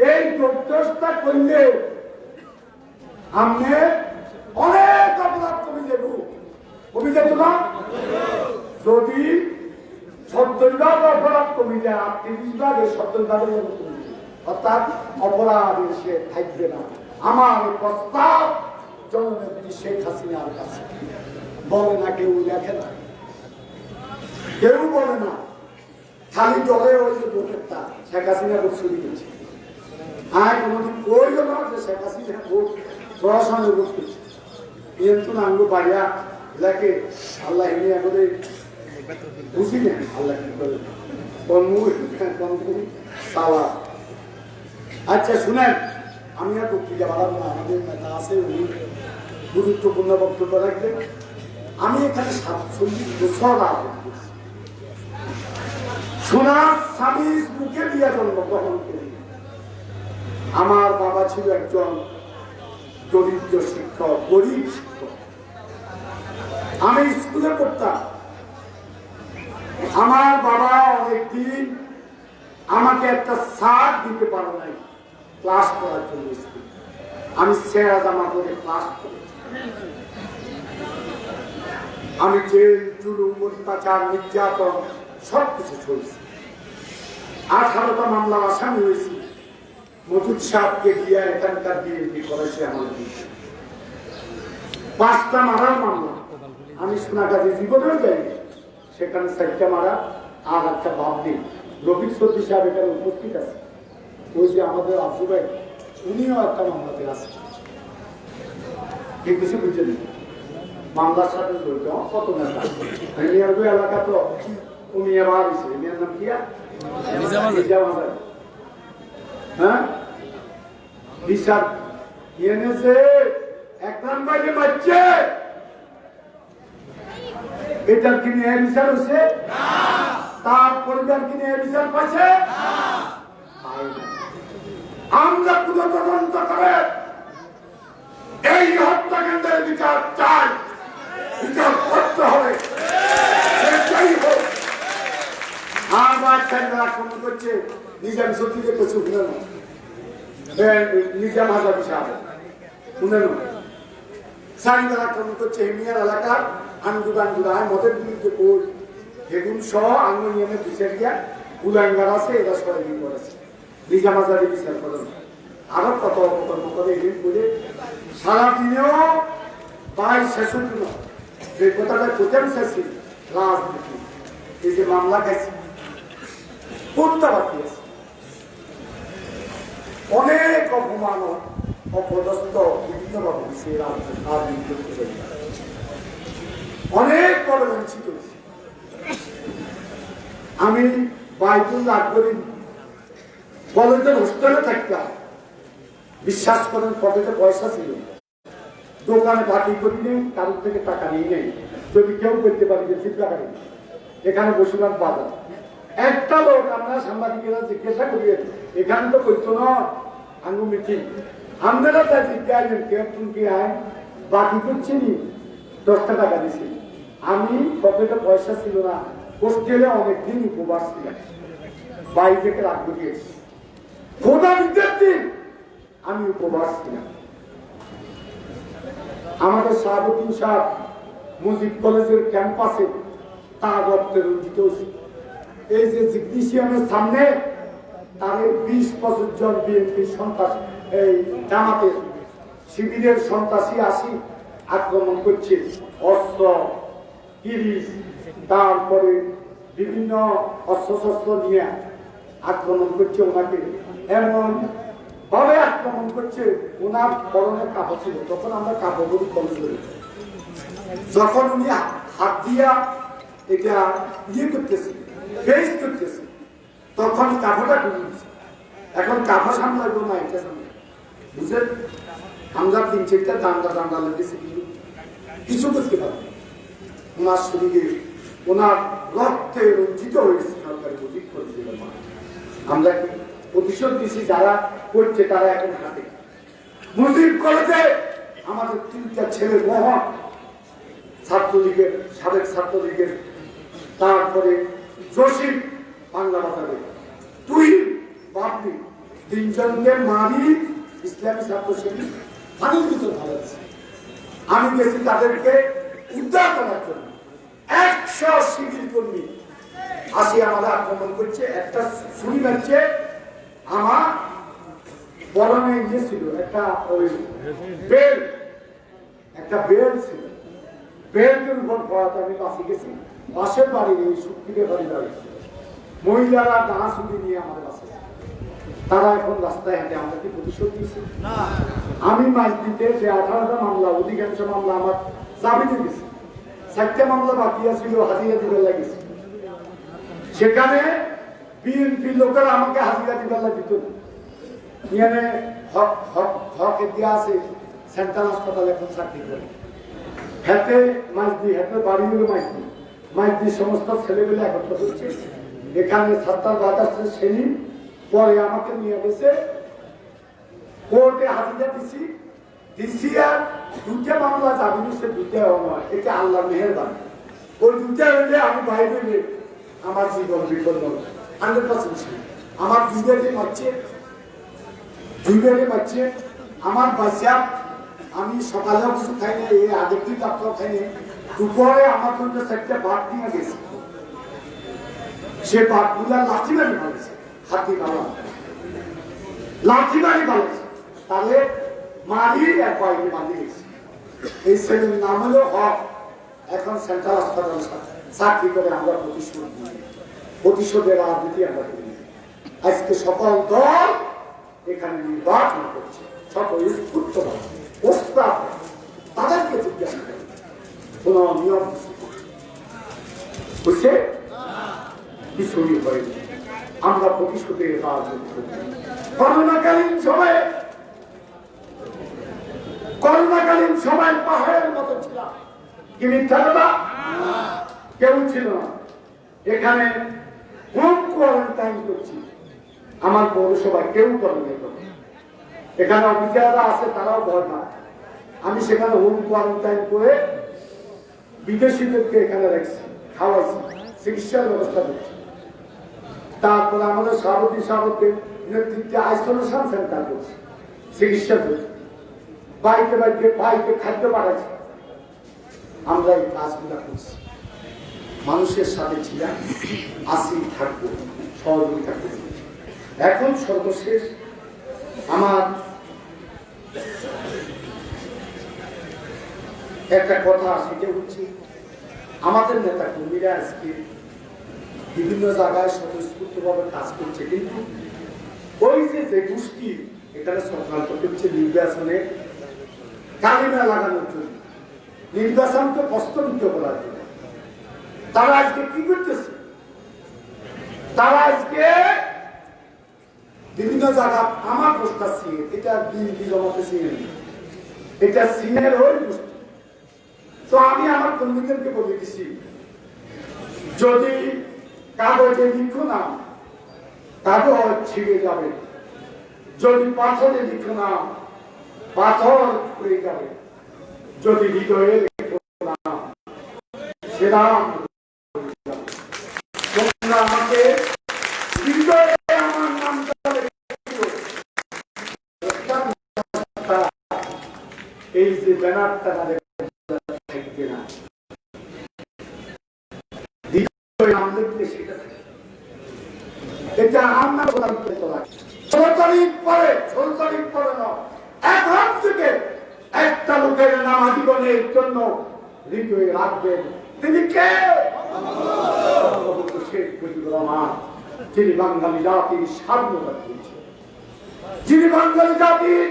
এই ডোপ টেস্টটা করলে আমি অনেক অপরাধ কমে যাব, কমে যেত না? যদি 70 ভাগ অপরাধ কমে যায় আর 30 ভাগ 70 ভাগের মতো কমে যায়, অর্থাৎ অপরাধ এসে থাকবে না। আমার প্রস্তাব জননেত্রী শেখ হাসিনার কাছে, বলে না কেউ, লেখে না, কেউ বলে না, খালি দলে ওই যে ভোটেরটা শেখ হাসিনা ভোট শুরু করছে। আর কোনোদিন কইল না যে শেখ হাসিনা ভোট প্রশাসনের ভোট করছে, কিন্তু নাঙ্গু বাড়িয়া এলাকে আল্লাহ এমনি এখন বুঝি না আল্লাহ কি করে সালা। আচ্ছা শুনেন, আমি আর বক্তৃতা বাড়াবো না, আমাদের নেতা আছে উনি গুরুত্বপূর্ণ বক্তব্য রাখবেন। আমি এখানে 47 বছর আগে সোনার স্বামীর মুখে দিয়া জন্মগ্রহণ করি। আমার বাবা ছিল একজন দরিদ্র শিক্ষক, গরিব শিক্ষক। আমি স্কুলে পড়তাম, আমার বাবা অনেকদিন আমাকে একটা শার্ট দিতে পারে নাই ক্লাস করার জন্য। আমি সেরা জামা করে ক্লাস করেছি। আমি জেল, জুলুম, অত্যাচার, নির্যাতন সবকিছু চলছে। 18টা মামলা আসামি হয়েছি। মজুদ সাহেবকে দিয়ে এখানকার বিএনপি করেছে আমাদের 5টা মারার মামলা। আমি সোনাগাজী জীবনেও যাইনি, সেখানে 4টা মারা আর একটা বাবলি। রফিক সর্দি সাহেব এখানে উপস্থিত আছে, ওই যে আমাদের আবু ভাই, উনিও একটা মামলাতে আছে। ঠিক কিছু বুঝছেন, মামলার সাথে জড়িত কত নেতা এলাকা তো উনি আবার এর নাম কি? হ্যাঁ, বিচার এনেছে 1 নম্বরে মারছে, এটার কি নিয়ে বিচার হচ্ছে? তার পরিবার কি নিয়ে বিচার পাচ্ছে? আমরা পুরো তদন্ত করে এই হত্যাকাণ্ডের বিচার চাই, বিচার করতে হবে। আমার ছেলেরা আক্রমণ করছে, নিজাম সত্যিকে কিছু শুনে না, নিজাম হাজার সাহেব শুনে না, সারিদার আক্রমণ করছে হিমিয়ার এলাকার আন্দুরায় মদের বিরুদ্ধে কোর্ট হেগুন সহ আঙ্গুনিয়ামে বিচার গিয়া কুলাঙ্গার আছে, এরা সবাই দিন করেছে নিজামাজারি বিচার করেন। আরো কত অপকর্ম করে এদিন করে সারাদিনেও প্রায় শেষ হতো না। যে কথাটা কোথায় শেষি রাজনীতি, এই যে মামলা খাইছি কোনটা বাকি আছে, অনেক অপমান অপদস্থ বিভিন্নভাবে সেই রাজনীতি অনেক বড় বঞ্চিত হয়েছে। আমি বাইতুল্লাহ আকবরী কলেজের হোস্টেলে থাকতাম, বিশ্বাস করেন পকেটে পয়সা ছিল, দোকানে বাকি করি নেই, কারোর থেকে টাকা নিয়ে নেই, যদি কেউ করতে পারি যে ঠিক টাকা নেই। এখানে বসিলাম বাজার, একটা লোক আমরা সাংবাদিকেরা জিজ্ঞাসা করি এখানে তো করতো না আঙ্গু মিটিং, আমরা তাই জিজ্ঞাসা কেমন কি আয় বাকি করছি নি, 10 টাকা দিছি। আমি পকেটে পয়সা ছিল না, হোস্টেলে অনেকদিন উপবাস ছিলাম, বাড়ি থেকে রাখবো দিয়েছি, খোদা ঈদের দিন আমি উপবাস ছিলাম। আমাদের শাহাবুদ্দিন সাহেব মুজিব কলেজের ক্যাম্পাসে তার রক্তে রঞ্জিত হয়েছে। এই যে জিগনিশিয়ামের সামনে তাদের 20-25 জন বিএনপি সন্ত্রাস এই জামাতের শিবিরের সন্ত্রাসী আসি আক্রমণ করছে, অস্ত্র তিরিশ, তারপরে বিভিন্ন অস্ত্রশস্ত্র নিয়ে আক্রমণ করছে ওনাকে, এমন ভাবে আক্রমণ করছে। ওনার পরনে কাপড় ছিল, তখন আমরা কাপড় বলি কম করি, যখন উনি হাত দিয়া এটা ইয়ে করতেছে ফেস করতেছে, তখন কাপড়টা ঢুকিয়েছে। এখন কাপড় সামলাবো না, এটা বুঝলেন, আমরা 3-4টা ডান্ডা লেগেছে, কিন্তু কিছু করতে পারবে। ওনার শরীরে ওনার রক্তে রঞ্জিত হয়েছে, সরকারি প্রতীক করেছিল। আমরা কি প্রতিশোধ দিচ্ছি, যারা করছে তারা এখন হাতে। মুজিব কলেজে আমাদের 3টা ছেলে মোহন ছাত্রলীগের, সাবেক ছাত্রলীগের, তারপরে জসিম বাংলা বাজারে, তুই বাপনি, 3 জনকে মারি ইসলামী ছাত্র শিবির পানির ভিতর ভালোবাসে। আমি গেছি তাদেরকে উদ্ধার করার জন্য, 100 শিবির কর্মী আসি আমাদের আক্রমণ করছে, একটা ছুরি মারছে, আমার পরনে ইয়ে ছিল একটা ওই বেল্ট, একটা বেল্ট ছিল, বেল্টের উপর পড়াতে আমি বাসে গেছি। বাসের বাড়ি নেই, সুক্তিকে বাড়ি দাঁড়িয়ে মহিলারা ডানা ছুটি নিয়ে আমাদের বাসে, তারা এখন রাস্তায় হাঁটে। আমরা কি প্রতিশোধ দিয়েছি? আমি মাইজদিতে যে 18টা মামলা, অধিকাংশ মামলা আমার জামিনে গেছি, 4টা মামলা বাকি ছিল হাজিরা দিবে লাগিয়েছি। সেখানে বিএনপি লোকেরা আমাকে হাজিরা দিবে লাগিত, এখানে হক দেওয়া আছে সেন্ট্রাল হাসপাতালে এখন চাকরি করে, হাতে মাইজদি, হাতে বাড়ি হলো মাইজদি সমস্ত ছেলেগুলো একত্র করছে। এখানে 7টা শ্রেণী পরে আমাকে নিয়ে গেছে কোর্টে হাজিরা দিছি, আর 2টা মামলা জামিন, সে 2টা নয়, এটা আল্লাহ মেহেরবানি। ওই 2টা হইলে আমি বাইরে আমার জীবন বিপন্ন 100%। আমার দুইবারে মারছে, আমার বাচ্চা, আমি সকালেও কিছু খাইনি, এই আগের দিন ডাক্তার খাইনি, দুপুরে আমার জন্য 4টা ভাত নিয়ে গেছে, সে ভাতগুলা লাঠি মারি ভালোছে, হাতি ভালো লাঠি মারি ভালোছে, তাহলে মারি এক বাইরে বাঁধে গেছে। এই ছেলের নাম হলো হক, এখন সেন্ট্রাল হাসপাতাল চাকরি করে। আমরা প্রতিশোধের রাজনীতি আমরা করি। আজকে সকল দল এখানে নির্বাচন করছে, সকল স্ফূর্ত প্রস্তাব, তাদেরকে জিজ্ঞাসা করে কোন নিয়ম বুঝছে কিছুই হয়নি। আমরা প্রতিশোধের রাজনীতি করি। করোনাকালীন সময় পাহাড়ের মতো ছিলাম, কি মিথ্যা কথা? কেউ ছিল না। এখানে হোম কোয়ারেন্টাইন করছি, আমার পৌরসভায় কেউ করে নেই। এখানে অফিসাররা আছে, তারাও ভয় না। আমি সেখানে হোম কোয়ারেন্টাইন করে বিদেশিদেরকে এখানে রাখছি, খাওয়াইছি, চিকিৎসার ব্যবস্থা করছি। তারপরে আমাদের শাহাবুদ্দিন সাহেবের নেতৃত্বে আইসোলেশন সেন্টার করছি, চিকিৎসা করছি, বাড়িতে খাদ্য পাঠাচ্ছি। আমরা এই কাজগুলা করছি। মানুষের সাথে ছিলাম, আসি থাকবো, সহযোগিতা করব। এখন সর্বশেষ আমার একটা কথা, সেটা হচ্ছে আমাদের নেতা কর্মীরা আজকে বিভিন্ন জায়গায় স্বতঃস্ফূর্তভাবে কাজ করছে, কিন্তু ওই যে গোষ্ঠী এখানে সংক্রান্ত করছে নির্বাচনে কালিমা লাগানোর জন্য, নির্বাচনকে প্রস্তাবিত করার জন্য, তারা আজকে কি করতেছে? তারা আজকে বিভিন্ন জায়গা আমার প্রস্তাব সিএ, এটা বিএনপি জমাতে সিএ, এটা সিনের ওই গোষ্ঠী। তো আমি আমার কর্মীদেরকে বলে দিছি, যদি কাগজে লিখো না কাগজ ছিঁড়ে যাবে, যদি পাথরে লিখো না পাথর পড়ে যাবে, যদি হৃদয়ে লিখো না সেটা তোমরা আমাকে হৃদয়ে আমার নামটা এই যে ব্যানারটা থাকবে না, নাম লিখলে সেটা থাকে। এটা আমার 16 তারিখ পরে না, এখন থেকে একটা লোকের নাম আজীবনের জন্য হৃদয়ে রাখবেন। তিনি কে? শেখ মুজিবুর রহমান, যিনি বাঙালি জাতির স্বাধীনতা দিয়েছেন, যিনি বাঙালি জাতির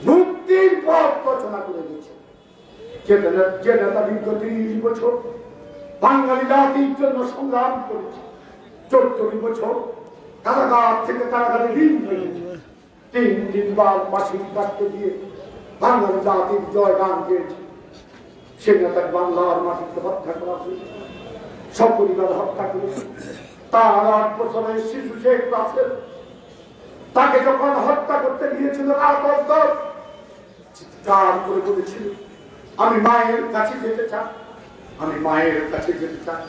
মুক্তির পথ রচনা করে দিয়েছেন, যে নেতা দীর্ঘ 30 বছর বাঙালি জাতির জন্য সংগ্রাম করেছে, 14 বছর কারাগার থেকে কারাগারে ঋণ পেয়েছে, 3 বার ফাঁসির কাটতে দিয়ে বাঙালি জাতির জয়গান গেয়েছে। সে নেতার বাংলার মাটিতে হত্যা করা হয়েছে, সপরিবার হত্যা করেছে। তার 8 বছরের শিশু শেখ রাসেল, তাকে যখন হত্যা করতে গিয়েছিল রাজপথ চিৎকার করে বলেছিল, আমি মায়ের কাছে যেতে চাই, আমি মায়ের কাছে যেতে চাই,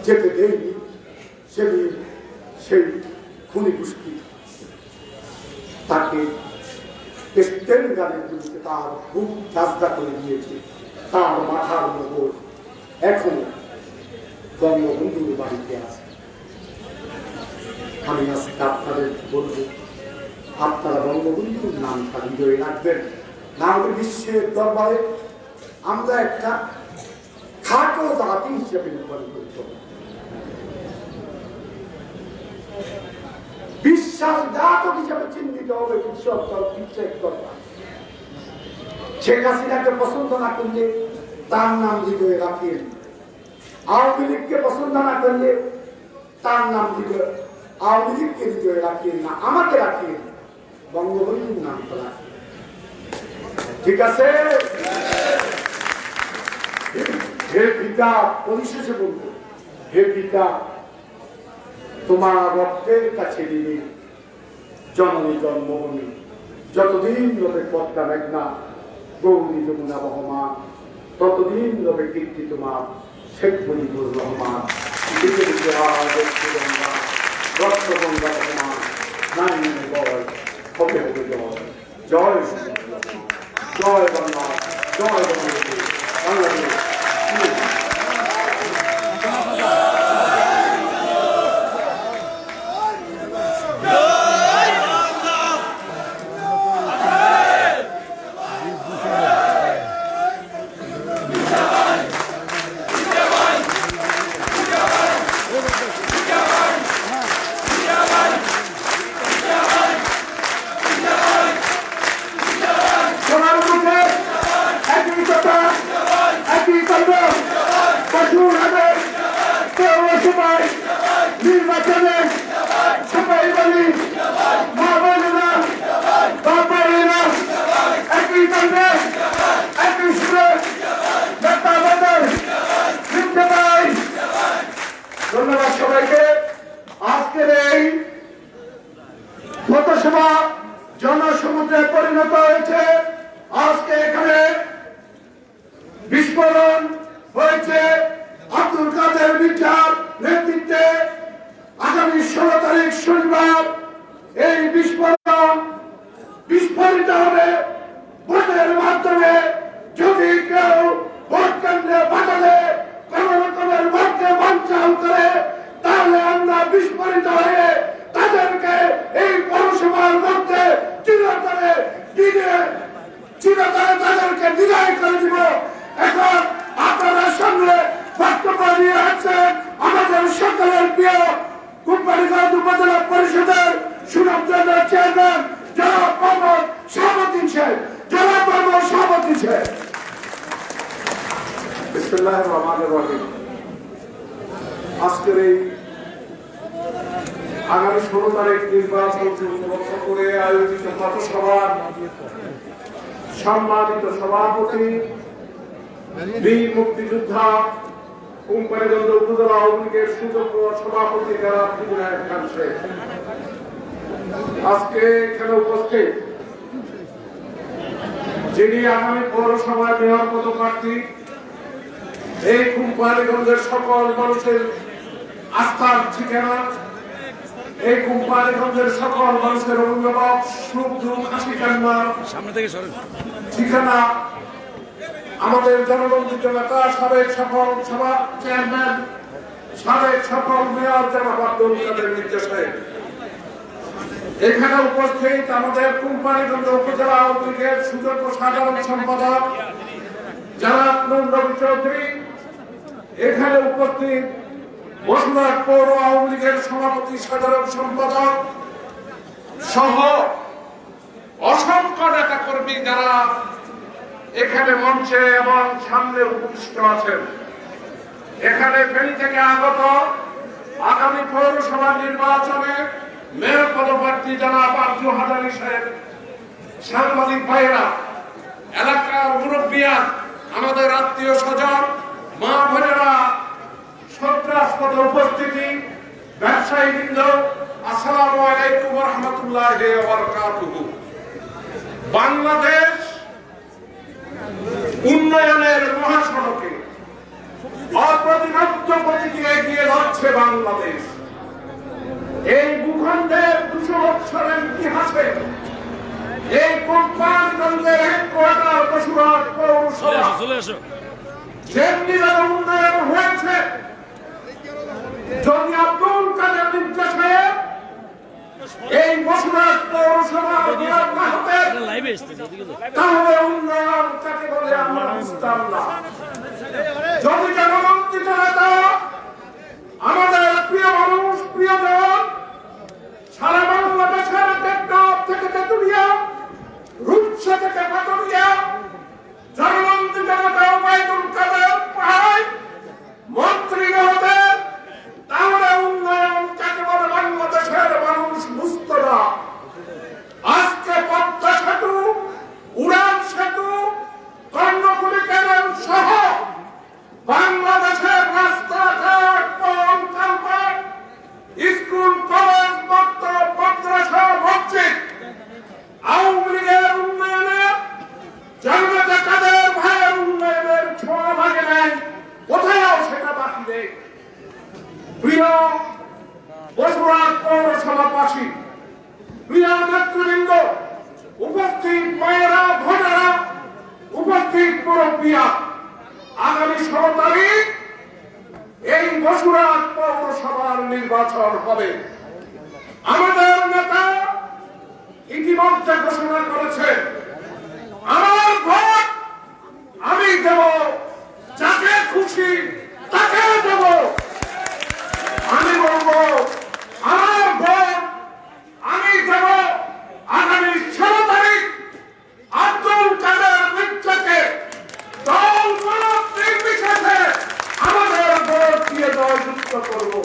যেতে দেয়নি। সেই খুনি গোষ্ঠী তাকে স্টেন গানের বিরুদ্ধে তার বুক চাষদা করে দিয়েছে, তার মাথার মগজ এখনো বঙ্গবন্ধুর বাড়িতে আছে। আমি আজকে আপনাদের বলব, আপনারা বঙ্গবন্ধুর নামটা হৃদয়ে রাখবেন। না হলে বিশ্বের দরবারে আমরা একটা খাটো জাতি হিসেবে রূপান্তরিত হব। বিশ্বাসঘাতক হিসেবে চিহ্নিত হবে বিশ্বের দরবার। শেখ হাসিনাকে পছন্দ না করলে তার নাম হৃদয়ে রাখিয়েন, আওয়ামী লীগকে পছন্দ না করলে তার নাম হৃদয়ে, আওয়ামী লীগকে হৃদয়ে রাখিয়েন না, আমাকে রাখিয়েন, বঙ্গবন্ধুর নাম রাখিয়েন। ঠিক আছে? হে পিতা, পরিশেষে বলবো, হে পিতা, তোমার রক্তের কাছে ঋণী জননী জন্মভূমি, যতদিন রবে পদ্মা মেঘনা গৌরী যমুনা বহমান, ততদিন রবে কীর্তি তোমার শেখ মুজিবুর রহমান। রক্তগঙ্গা বহমান, নারী বল হবে হবে জয়। জয় জয় বাংলা, জয় বাংলাদেশ। নির্বাচনে সবাই বলি মা বোনেরা, বাবারা একই কান্দে একই সুরে নেতাদের জিন্দাবাদ। ধন্যবাদ সবাইকে। আজকের এই পথসভা জনসমুদ্রে পরিণত হয়েছে। আজকে এখানে বিস্ফোরণ হয়েছে আব্দুল কাদের মির্জার নেতৃত্বে। আগামী 16 তারিখ শনিবার এই বিস্ফোরিত হবে ভোটের মাধ্যমে। যদি কেউ ভোট কেন্দ্রে পাঠালে প্রিয় কোম্পানিগঞ্জ উপজেলা পরিষদের সুনামধন্য চেয়ারম্যান জনাব মোহাম্মদ শাহাবুদ্দিন সাহেব, জনাব মোহাম্মদ শাহাবুদ্দিন সাহেব। বিসমিল্লাহির রহমানির রহিম। আজকের এই আগামী 16 তারিখ নির্বাচনকে উপলক্ষ করে আয়োজিত পথসভার সম্মানিত সভাপতি বীর মুক্তিযোদ্ধা কোম্পানিগঞ্জ উপজেলা আওয়ামী লীগের সুযোগ্য সভাপতি জনাব বিনায়ক খান সাহেব, আজকে এখানে উপস্থিত যিনি আগামী পৌরসভায় মেয়র পদপ্রার্থী, এই কোম্পানিগঞ্জের সকল মানুষের আস্থার ঠিকানা, এই কোম্পানিগঞ্জের সকল মানুষের অভিভাবক, সুখ দুঃখ হাসি কান্নার সামনে থেকে সরেন ঠিকানা, আমাদের জনবন্ধিত নেতা সাবেক সকল সভা চেয়ারম্যান, সাবেক সকল মেয়র জনাব আব্দুল কাদের নির্দেশে এখানে উপস্থিত আমাদের কোম্পানিগঞ্জ উপজেলা আওয়ামী লীগের সুযোগ্য সাধারণ সম্পাদক জনাব নন্দী চৌধুরী, এখানে উপস্থিত বসুরহাট পৌর আওয়ামী লীগের সভাপতি সাধারণ সম্পাদক সহ অসংখ্য নেতা কর্মী যারা এখানে মঞ্চে এবং সামনে উপস্থিত আছেন। এখানে ফেনী থেকে আগত আগামী পৌরসভা নির্বাচনে মেয়র পদপ্রার্থী জনাব আব্দুল হাজারি সাহেব, সাংবাদিক ভাইয়েরা, এলাকার মুরব্বিয়ান, আমাদের আত্মীয় স্বজন, মা বোনেরা, শ্রদ্ধাস্পদ উপস্থিতি, ব্যবসায়ী বৃন্দ, আসসালামু আলাইকুম ওয়া রাহমাতুল্লাহি ওয়া বারাকাতুহু। বাংলাদেশ উন্নয়নের মহাসড়কে অপ্রতিরোধ্য গতিতে এগিয়ে যাচ্ছে বাংলাদেশ। এই ভূখণ্ডের 200 বছরের ইতিহাসে এই কোম্পানিগঞ্জের হেডকোয়ার্টার বসুরহাট পৌরসভা যেমনি উন্নয়ন হয়েছে, যদি আব্দুল কাদের নির্দেশে এই বসুরহাট পৌরসভা না হতে তাহলে উন্নয়ন কাকে বলে আমরা বুঝতাম না। যদি জনমন্ত্রিত নেতা, আমাদের প্রিয় মানুষ, প্রিয়জন, সারা বাংলাদেশের টেকনাফ থেকে তেতুলিয়া, রূপসা থেকে পাতুরিয়া, জনমন্ত্রিত নেতা ওবায়দুল কাদের পাহাড় মন্ত্রী হতে, তাহলে উন্নয়ন কাকে বলে বাংলাদেশের মানুষ বুঝত না। আজকে পদ্মা সেতু, উড়ান সেতু, কর্ণফুলী ক্যানেল সহ বাংলাদেশের রাস্তাঘাট, পথ, কালভার্ট, স্কুল, কলেজ, মক্তব, মাদ্রাসা, মসজিদ আওয়ামী লীগের উন্নয়নে, জননেতা কাদের ভাইয়ের উন্নয়নের ছোঁয়া লাগে নাই, কোথাও সেটা বাকি নেই। প্রিয় বসুরহাট পৌরসভাবাসী, প্রিয় নেতৃবৃন্দ, উপস্থিত মায়েরা, বোনেরা, উপস্থিত মুরব্বিয়া, আগামী 16 তারিখ এই বসুরহাট পৌরসভার নির্বাচন হবে। আমাদের নেতা ইতিমধ্যে ঘোষণা করেছে, আমার ভোট আমি দেব, যাকে খুশি তাকে দেব। আমি বলবো আমার ভোট আমি দেব আগামী 16 তারিখ আব্দুল কাদের মির্জাকে দল মত নির্বিশেষে আমাদের ভোট দিয়ে জয়যুক্ত করবো।